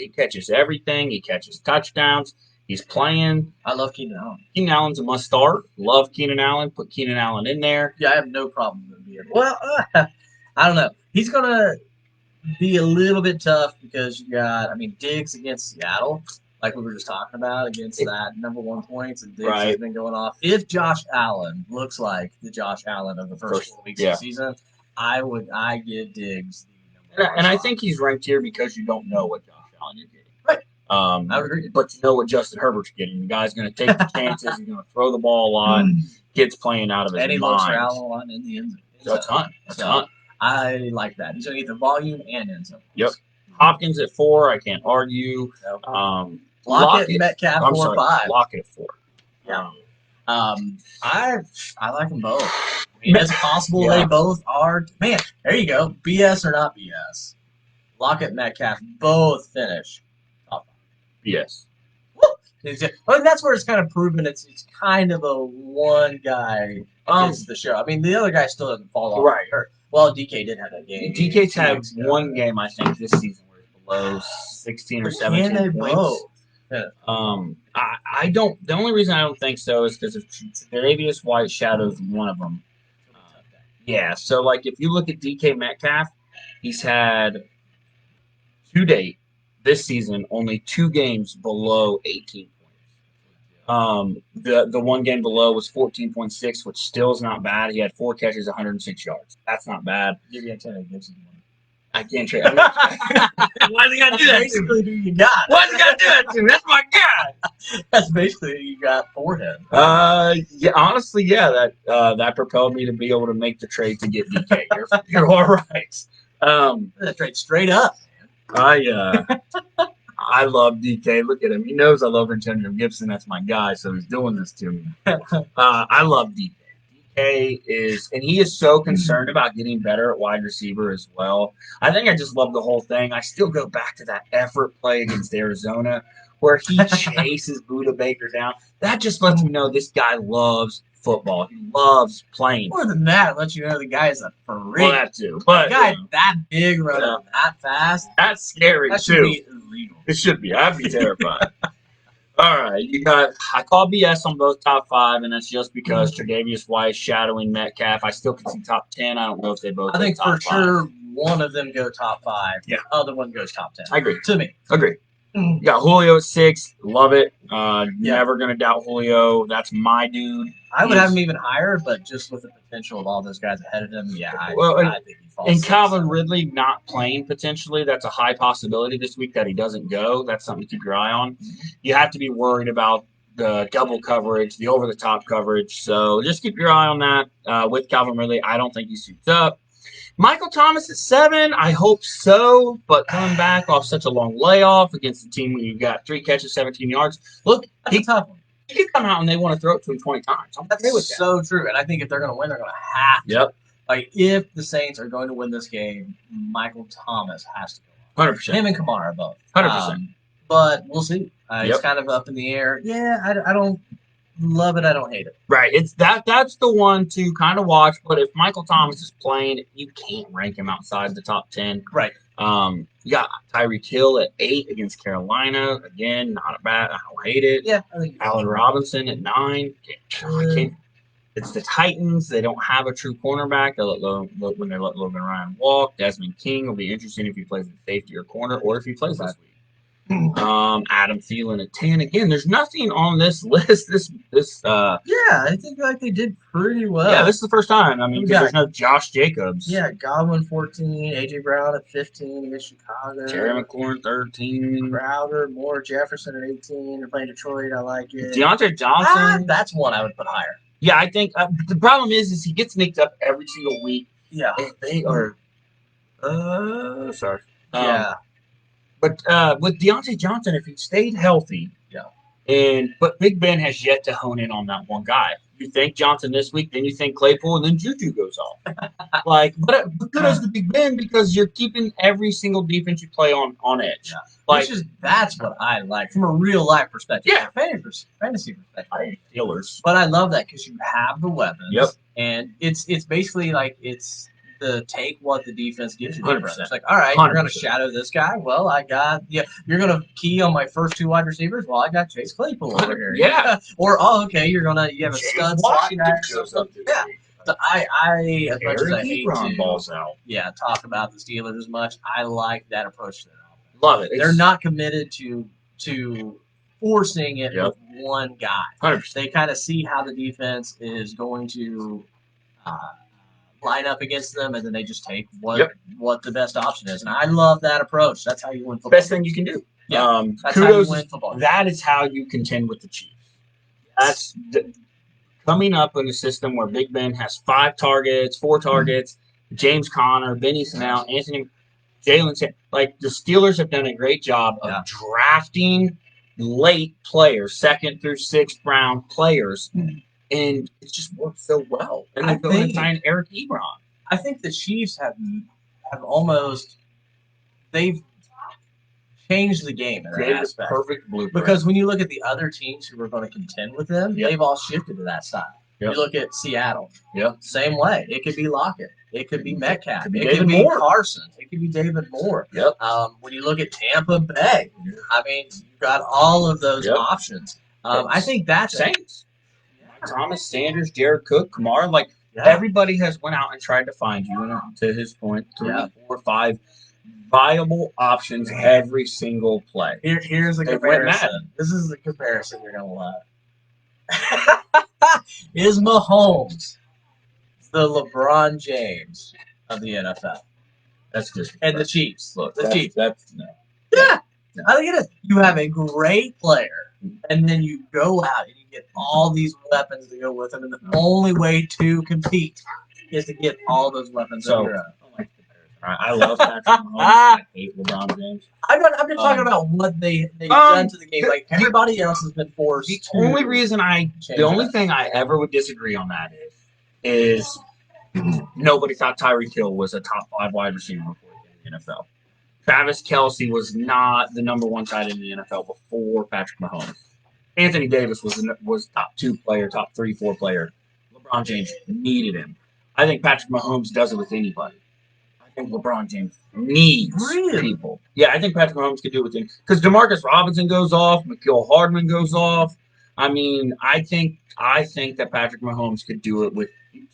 everything. He catches touchdowns. He's playing. I love Keenan Allen. Keenan Allen's a must start. Love Keenan Allen. Put Keenan Allen in there. Yeah, I have no problem with him. Well, I don't know. He's going to be a little bit tough because you got, Diggs against Seattle, like we were just talking about, against that number 1 points, and Diggs has been going off. If Josh Allen looks like the Josh Allen of the first 4 weeks of the season, I give Diggs the number 1 And I think he's ranked here because you don't know what Josh Allen you're getting. I would agree. But you know what Justin Herbert's getting. The guy's going to take the chances. He's going to throw the ball a lot. Kids playing out of his mind. And he looks for Allen a lot in the end zone. A ton. I like that. He's going to get the volume and end zone. Yep. Hopkins at 4. I can't argue. Lockett, Metcalf, 4 or 5. Lockett at 4. Yeah. I like them both. It's possible they both are. Man, there you go. BS or not BS. Lockett, Metcalf both finish. Yes. That's where it's kind of proven it's kind of a one guy gets the show. The other guy still doesn't fall off. Right. Well, DK did have that game. DK's had one game, I think, this season where he's below 16 or 17 points. Yeah. I don't. The only reason I don't think so is because if Tre'Davious White shadows one of them. Yeah. So, if you look at DK Metcalf, he's had to date this season only 2 games below 18 points. The one game below was 14.6, which still is not bad. He had 4 catches, 106 yards. That's not bad. Give me a 10 Gibson. I can't trade. Why is he got to do that? Basically, who you got? Why is he got to do that to me? That's my guy. That's basically who you got for him. Yeah. Honestly, yeah. That propelled me to be able to make the trade to get DK. You're all right. That trade straight up. I love DK. Look at him. He knows I love Antonio Gibson. That's my guy, so he's doing this to me. I love DK. DK he is so concerned about getting better at wide receiver as well. I think I just love the whole thing. I still go back to that effort play against Arizona where he chases Buda Baker down. That just lets me know this guy loves football. He loves playing. More than that, let you know the guy is a freak. Well, that too. But a guy that big running that fast. That's scary that too. Should be illegal. It should be. I'd be terrified. All right, I call BS on both top 5, and that's just because Tre'Davious White shadowing Metcalf. I still can see top 10. I don't know if they both. I think top for 5. Sure one of them go top 5. Yeah, the other one goes top 10. I agree. To me, agree. You got Julio at 6. Love it. Never gonna doubt Julio. That's my dude. I would have him even higher, but just with the potential of all those guys ahead of him, I think he falls. And Calvin Ridley not playing potentially, that's a high possibility this week that he doesn't go. That's something to keep your eye on. You have to be worried about the double coverage, the over-the-top coverage. So just keep your eye on that. With Calvin Ridley, I don't think he suits up. Michael Thomas at 7, I hope so, but coming back off such a long layoff against a team where you got 3 catches, 17 yards. Look, he's tough one. He could come out and they want to throw it to him 20 times. That's so true. And I think if they're going to win, they're going to have to. Yep. Like, if the Saints are going to win this game, Michael Thomas has to go. 100%. Him and Kamara both. 100%. But we'll see. It's kind of up in the air. Yeah, I don't love it. I don't hate it. Right. That's the one to kind of watch. But if Michael Thomas is playing, you can't rank him outside the top 10. Right. You got Tyreek Hill at 8 against Carolina. Again, not a bad. I don't hate it. Yeah. I think Allen Robinson at 9. I can't. It's the Titans. They don't have a true cornerback. When they let Logan Ryan walk. Desmond King will be interesting if he plays in safety or corner, or if he plays this week. Adam Thielen at 10. Again, there's nothing on this list. I think they did pretty well. Yeah, this is the first time. I mean, there's no Josh Jacobs. Yeah, Godwin 14, AJ Brown at 15 against Chicago. Terry McLaurin 13. Crowder, Moore, Jefferson at 18. They're playing Detroit. I like it. Deontay Johnson. That's one I would put higher. Yeah, I think the problem is he gets nicked up every single week. Yeah, they are. Sorry. Yeah. But with Deontay Johnson, if he stayed healthy, but Big Ben has yet to hone in on that one guy. You think Johnson this week, then you think Claypool, and then Juju goes off. But kudos to Big Ben because you're keeping every single defense you play on edge. Yeah. That's what I like from a real life perspective. Yeah, fantasy perspective. Steelers. But I love that because you have the weapons. Yep. And it's basically like it's the take what the defense gives you. 100%. It's like, all right, 100%. you're going to shadow this guy. Well, I got You're going to key on my first 2 wide receivers. Well, I got Chase Claypool over here. Yeah. Or you have a stud Washington shows up. Yeah. So I as much as I hate to balls out. talk about the Steelers as much, I like that approach to them. Love it. They're not committed to forcing it with one guy. 100%. They kind of see how the defense is going to line up against them, and then they just take what the best option is. And I love that approach. That's how you win football. Best thing you can do. Yeah, that's kudos. how you win football. That is how you contend with the Chiefs. That's coming up in a system where Big Ben has 4 targets. James Conner, Benny Snell, Anthony, Jalen. Like the Steelers have done a great job of drafting late players, 2nd through 6th round players. And it just worked so well. And they go and sign Eric Ebron. I think the Chiefs have almost they've changed the game in that aspect. Perfect blueprint. Because when you look at the other teams who are going to contend with them, they've all shifted to that style. Yep. You look at Seattle. Yeah. Same way. It could be Lockett. It could be Metcalf. It could be Carson. It could be David Moore. Yep. When you look at Tampa Bay, I mean, you've got all of those options. I think that's Saints. Thomas, Sanders, Jared Cook, Kamara, everybody has went out and tried to find you. And to his point, 3, 4, 5 viable options every single play. Here's a comparison. This is the comparison you're gonna love. Is Mahomes the LeBron James of the NFL? That's just and the Chiefs. Look, the Chiefs. That's no. Yeah, I think it is. You have a great player, and then you go out and you get all these weapons to go with them, and the only way to compete is to get all those weapons on your own. I love Patrick Mahomes. I hate LeBron James. I'm not talking about what they've done to the game. Like everybody else has been forced. The only thing I ever would disagree on that is nobody thought Tyreek Hill was a top 5 wide receiver before he came to the NFL. Travis Kelce was not the number one tight end in the NFL before Patrick Mahomes. Anthony Davis was top 2 player, top 3, 4 player. LeBron James needed him. I think Patrick Mahomes does it with anybody. I think LeBron James needs people. Yeah, I think Patrick Mahomes could do it with him. Because Demarcus Robinson goes off, Mecole Hardman goes off. I mean, I think that Patrick Mahomes could do it with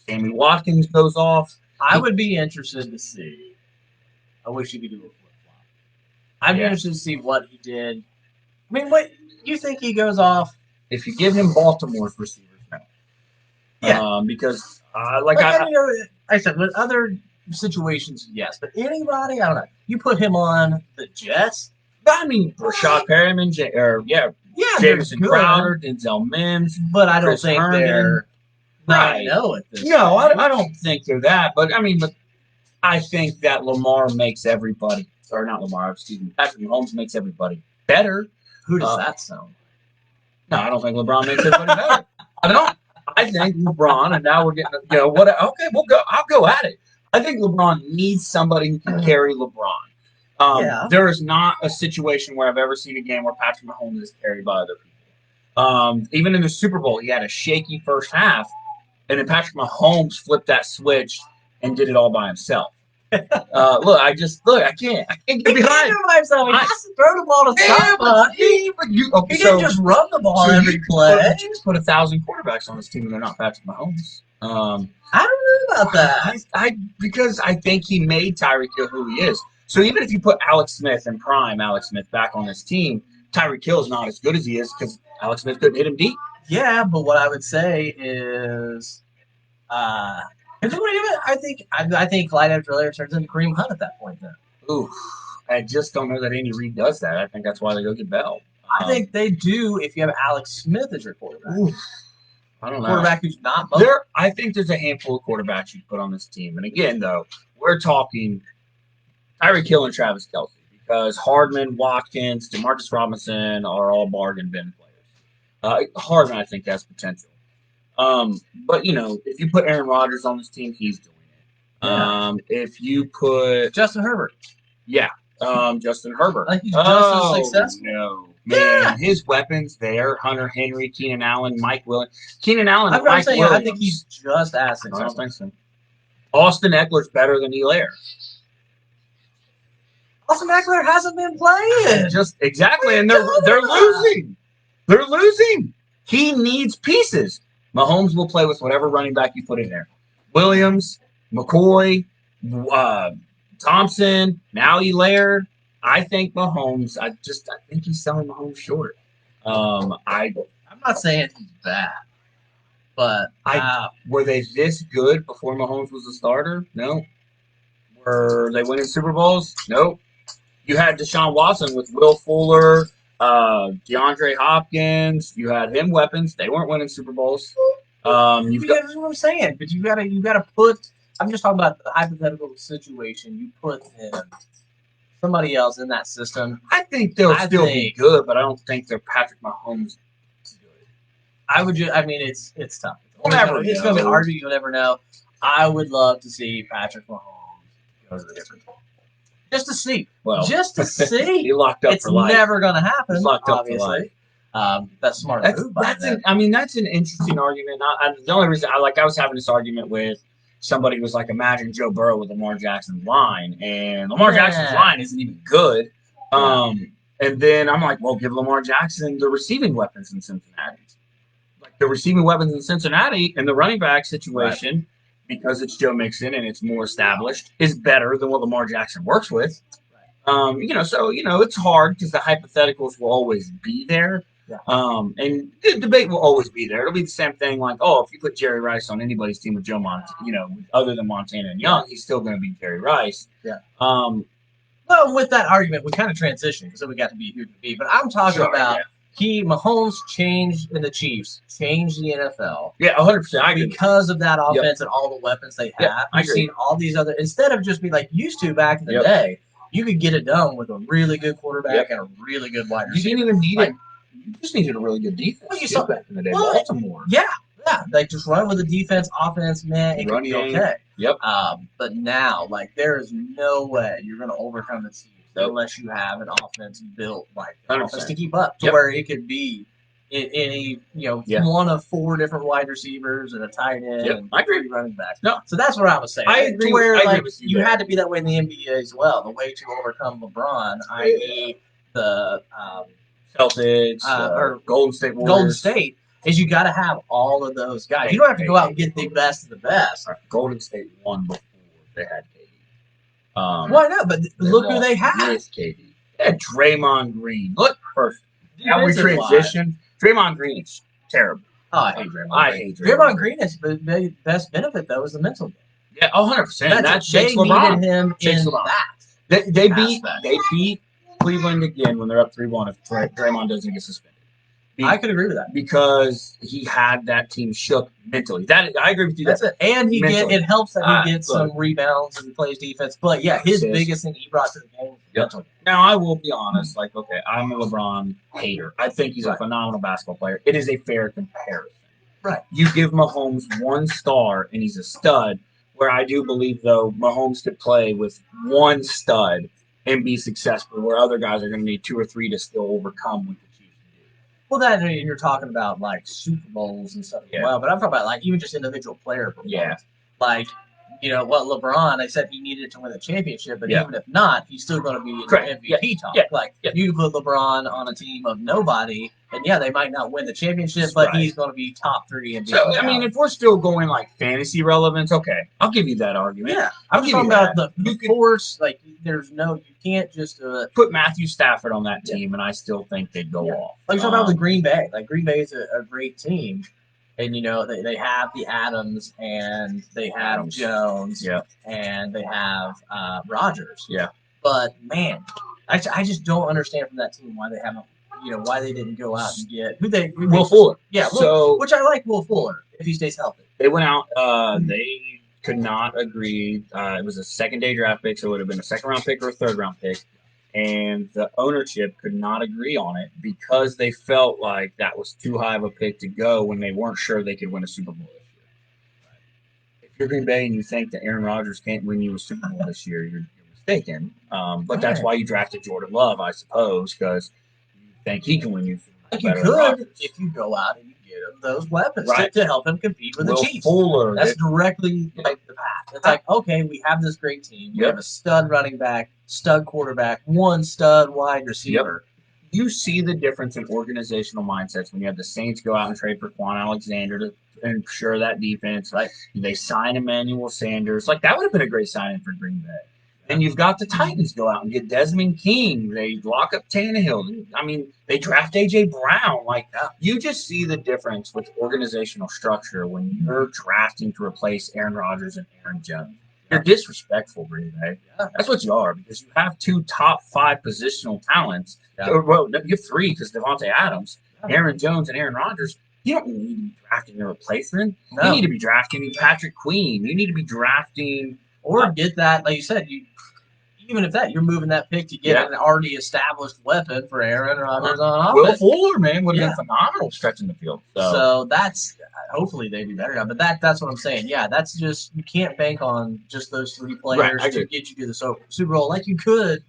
Sammy Watkins goes off. I would be interested to see. I wish you could do a flip-flop. I'd be interested to see what he did. I mean, what you think he goes off? If you give him Baltimore's receivers now. Yeah. Because, I said, with other situations, yes. But anybody, I don't know. You put him on the Jets. I mean, Rashad Perriman, Jamison Crowder, Denzel Mims. But I don't think they're not know at this point. I don't think they're that. But, I think that Lamar makes everybody, or not Lamar, excuse me, Patrick Mahomes makes everybody better. Who does that sound? No, I don't think LeBron makes everybody better. I don't. I think LeBron, and now we're getting, what? Okay, we'll go. I'll go at it. I think LeBron needs somebody who can carry LeBron. There is not a situation where I've ever seen a game where Patrick Mahomes is carried by other people. Even in the Super Bowl, he had a shaky first half, and then Patrick Mahomes flipped that switch and did it all by himself. I can't get behind myself. He just throw the ball to somebody. He didn't just run the ball every play. He just put 1,000 quarterbacks on his team, and they're not Patrick Mahomes. I don't know about that. Because I think he made Tyreek Hill who he is. So even if you put Alex Smith and prime Alex Smith back on this team, Tyreek Hill is not as good as he is because Alex Smith couldn't hit him deep. Yeah, but what I would say is, I think Clyde Edwards-Helaire turns into Kareem Hunt at that point. Then, ooh, I just don't know that Andy Reid does that. I think that's why they go get Bell. I think they do if you have Alex Smith as your quarterback. Ooh, I don't know. Quarterback who's not there. I think there's a handful of quarterbacks you put on this team, and again, though, we're talking Tyreek Hill and Travis Kelce because Hardman, Watkins, Demarcus Robinson are all bargain bin players. Hardman, I think, has potential. But if you put Aaron Rodgers on this team, he's doing it. Yeah. If you put Justin Herbert, Justin Herbert, I think he's just as successful. No, man, his weapons there: Hunter Henry, Keenan Allen, Mike Williams. Keenan Allen, and Mike Williams. I think he's just as successful. I don't think so. Austin Eckler's better than Helaire. Austin Eckler hasn't been playing. Just exactly, and they're losing. They're losing. He needs pieces. Mahomes will play with whatever running back you put in there. Williams, McCoy, Thompson, now Helaire. I think Mahomes. I think he's selling Mahomes short. I'm not saying he's bad, but were they this good before Mahomes was a starter? No. Were they winning Super Bowls? Nope. You had Deshaun Watson with Will Fuller. DeAndre Hopkins, you had him weapons. They weren't winning Super Bowls. That's what I'm saying. But you gotta put. I'm just talking about the hypothetical situation. You put somebody else in that system. I think they'll still be good, but I don't think they're Patrick Mahomes good. It's tough. It's gonna be hard. You'll never know. I would love to see Patrick Mahomes go to the different team. Just to see. Just to see. He locked up for life. It's never going to happen. He's locked up for life. That's smart. That's an interesting argument. The only reason I was having this argument with somebody who was like, imagine Joe Burrow with Lamar Jackson's line, and Lamar Jackson's line isn't even good. And then I'm like, well, give Lamar Jackson the receiving weapons in Cincinnati. Like the receiving weapons in Cincinnati and the running back situation. Right. Because it's Joe Mixon and it's more established, is better than what Lamar Jackson works with. So it's hard because the hypotheticals will always be there. Yeah. And the debate will always be there. It'll be the same thing like, if you put Jerry Rice on anybody's team with Joe Montana, other than Montana and Young, he's still going to be Jerry Rice. Yeah. Well, with that argument, we kind of transitioned because we got to be who to be. But I'm talking about Mahomes changed in the Chiefs, changed the NFL. Yeah, 100%. Because of that offense and all the weapons they have. I've seen all these other, instead of just be like used to back in the day, you could get it done with a really good quarterback and a really good wide receiver. You didn't even need it. You just needed a really good defense. Well, you saw back in the day. Baltimore. Yeah. Like just run with the defense, offense, man, it could be okay. Yep. But now, there is no way you're going to overcome the Chiefs unless you have an offense built like an 100%. offense to keep up, to where it could be any one of 4 different wide receivers and a tight end and 3 running backs. No, so that's what I was saying. I agree. To where I agree with you had to be that way in the NBA as well. The way to overcome LeBron, i.e., the Celtics or Golden State Warriors. Golden State. Is you got to have all of those guys. You don't have to go out and get the best of the best. Golden State won before they had KD. Why not? But look who they had. With KD. They had Draymond Green. Look first. How we transitioned. Draymond Green is terrible. Oh, I hate Draymond. Draymond Green is the best benefit though is the mental game. Yeah, 100%. That shakes LeBron. Needed him in that. They beat Cleveland again when they're up 3-1 if Draymond doesn't get suspended. I could agree with that because he had that team shook mentally. That I agree with you. That's it. And it helps that he gets some rebounds and plays defense. But yeah, his biggest thing he brought to the game was mental. Now I will be honest. Like, okay, I'm a LeBron hater. I think he's a phenomenal basketball player. It is a fair comparison. Right. You give Mahomes 1 star and he's a stud. Where I do believe though Mahomes could play with 1 stud and be successful. Where other guys are going to need 2 or 3 to still overcome what the Chiefs do. Well, that you're talking about like Super Bowls and stuff as well, but I'm talking about like even just individual player performance. Yeah. Like, LeBron, I said he needed to win a championship, but even if not, he's still going to be in the MVP talk. Yeah. Like, you put LeBron on a team of nobody, and they might not win the championship, but he's going to be top 3 MVP. So, I mean, if we're still going like fantasy relevance, okay, I'll give you that argument. Yeah. I'm talking about the force. Like, you can't just put Matthew Stafford on that team, and I still think they'd go off. Like, you're talking about the Green Bay. Like, Green Bay is a great team. And, they have the Adams, and they have Jones, and they have Rodgers. Yeah. But, man, I just don't understand from that team why they haven't, why they didn't go out and get Will Fuller. Yeah, which I like Will Fuller if he stays healthy. They went out. They could not agree. It was a second-day draft pick, so it would have been a second-round pick or a third-round pick. And the ownership could not agree on it because they felt like that was too high of a pick to go when they weren't sure they could win a Super Bowl this year. If you're Green Bay and you think that Aaron Rodgers can't win you a Super Bowl this year, you're mistaken. But that's why you drafted Jordan Love, I suppose, because you think he can win you a Super Bowl. You could if you go out and you get him those weapons to help him compete with the Chiefs. Fuller, that's directly like the path. It's like, okay, we have this great team. We have a stud running back, stud quarterback, 1 stud wide receiver. You see the difference in organizational mindsets when you have the Saints go out and trade for Quan Alexander to ensure that defense. Like, they sign Emmanuel Sanders. Like, that would have been a great signing for Green Bay. And you've got the Titans go out and get Desmond King. They lock up Tannehill. I mean, they draft A.J. Brown. Like, you just see the difference with organizational structure when you're drafting to replace Aaron Rodgers and Aaron Jones. You're disrespectful, Green Bay. That's what you are, because you have 2 top 5 positional talents. Well, you have 3 because Devontae Adams, Aaron Jones, and Aaron Rodgers. You don't need to be drafting a replacement. No. You need to be drafting Patrick Queen. You need to be drafting... Or get that, like you said, even if you're moving that pick to get an already established weapon for Aaron Rodgers on offense. Will Fuller, man, would have been phenomenal stretching the field. So that's hopefully they do better now. But that's what I'm saying. Yeah, that's just you can't bank on just those 3 players to get you to the Super Bowl like you could.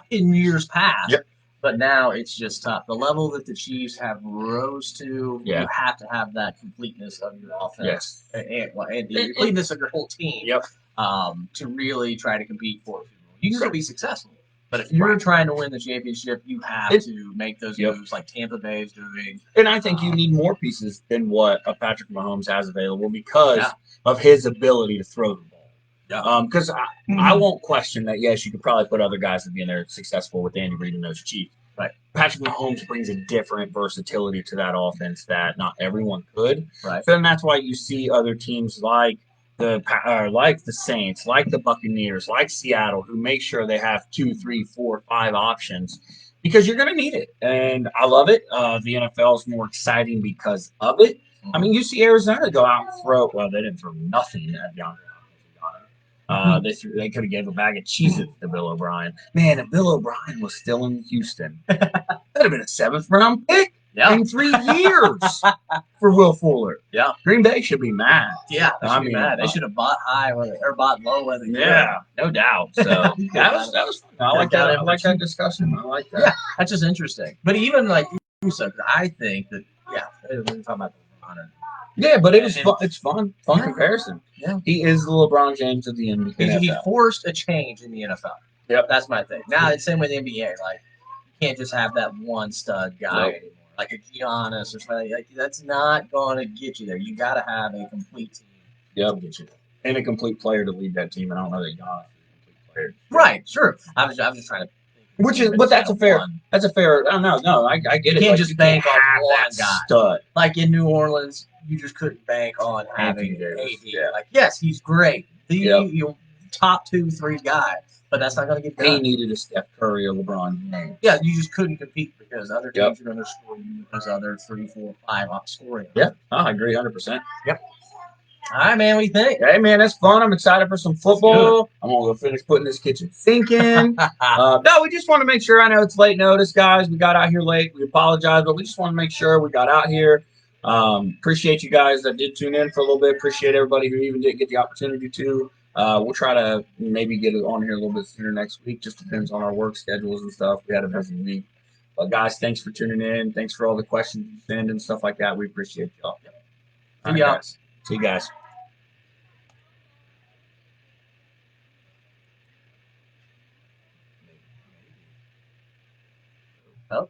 In years past. But now it's just tough. The level that the Chiefs have rose to, you have to have that completeness of your offense and the completeness of your whole team to really try to compete for it. You can still be successful. But if you're trying to win the championship, you have to make those moves like Tampa Bay is doing. And I think you need more pieces than what Patrick Mahomes has available because of his ability to throw the ball. Because I won't question that, yes, you could probably put other guys that be in there successful with Andy Reid and those Chiefs. Right. Patrick Mahomes brings a different versatility to that offense that not everyone could. Right. So that's why you see other teams like the Saints, like the Buccaneers, like Seattle, who make sure they have 2, 3, 4, 5 options because you're going to need it. And I love it. The NFL is more exciting because of it. I mean, you see Arizona go out and throw. Well, they didn't throw nothing at DeAndre. They could have gave a bag of Cheez-Its to Bill O'Brien. Man, if Bill O'Brien was still in Houston, that'd have been a 7th round pick. in 3 years for Will Fuller. Yeah. Green Bay should be mad. Yeah, they should be mad. They should have bought high or bought low. Yeah, no doubt. So that was fun. I like that. I like that discussion. I like that. Yeah, that's just interesting. But even like you said, I think that we're talking about LeBron. Yeah, but it was fun. It's fun comparison. Yeah, he is the LeBron James of the NBA. He forced a change in the NFL. Yep, that's my thing. Now it's same with the NBA. Like you can't just have that one stud guy anymore. Like a Giannis or something. Like that's not going to get you there. You got to have a complete team. Yep, to get you there. And a complete player to lead that team. And I don't know that Giannis is a complete player. Right, sure. I was just trying to. But that's a fair. That's a fair. No. I get it. You can't just bank on one guy. Stud. Like in New Orleans, you just couldn't bank on having AD. Yeah. Like yes, he's great. The top 2-3 guy. But that's not going to get done. He needed a Steph Curry or LeBron James. Yeah, you just couldn't compete because other teams are going to score you because other 3, 4, 5 off scoring. Yeah, I agree 100%. Yep. All right, man. What do you think? Hey, man, that's fun. I'm excited for some football. I'm going to go finish putting this kitchen sink in. No, we just want to make sure. I know it's late notice, guys. We got out here late. We apologize, but we just want to make sure we got out here. Appreciate you guys that did tune in for a little bit. Appreciate everybody who even didn't get the opportunity to. We'll try to maybe get it on here a little bit sooner next week. Just depends on our work schedules and stuff. We had a busy week. But, guys, thanks for tuning in. Thanks for all the questions you send and stuff like that. We appreciate y'all. See y'all. See you guys. Oh.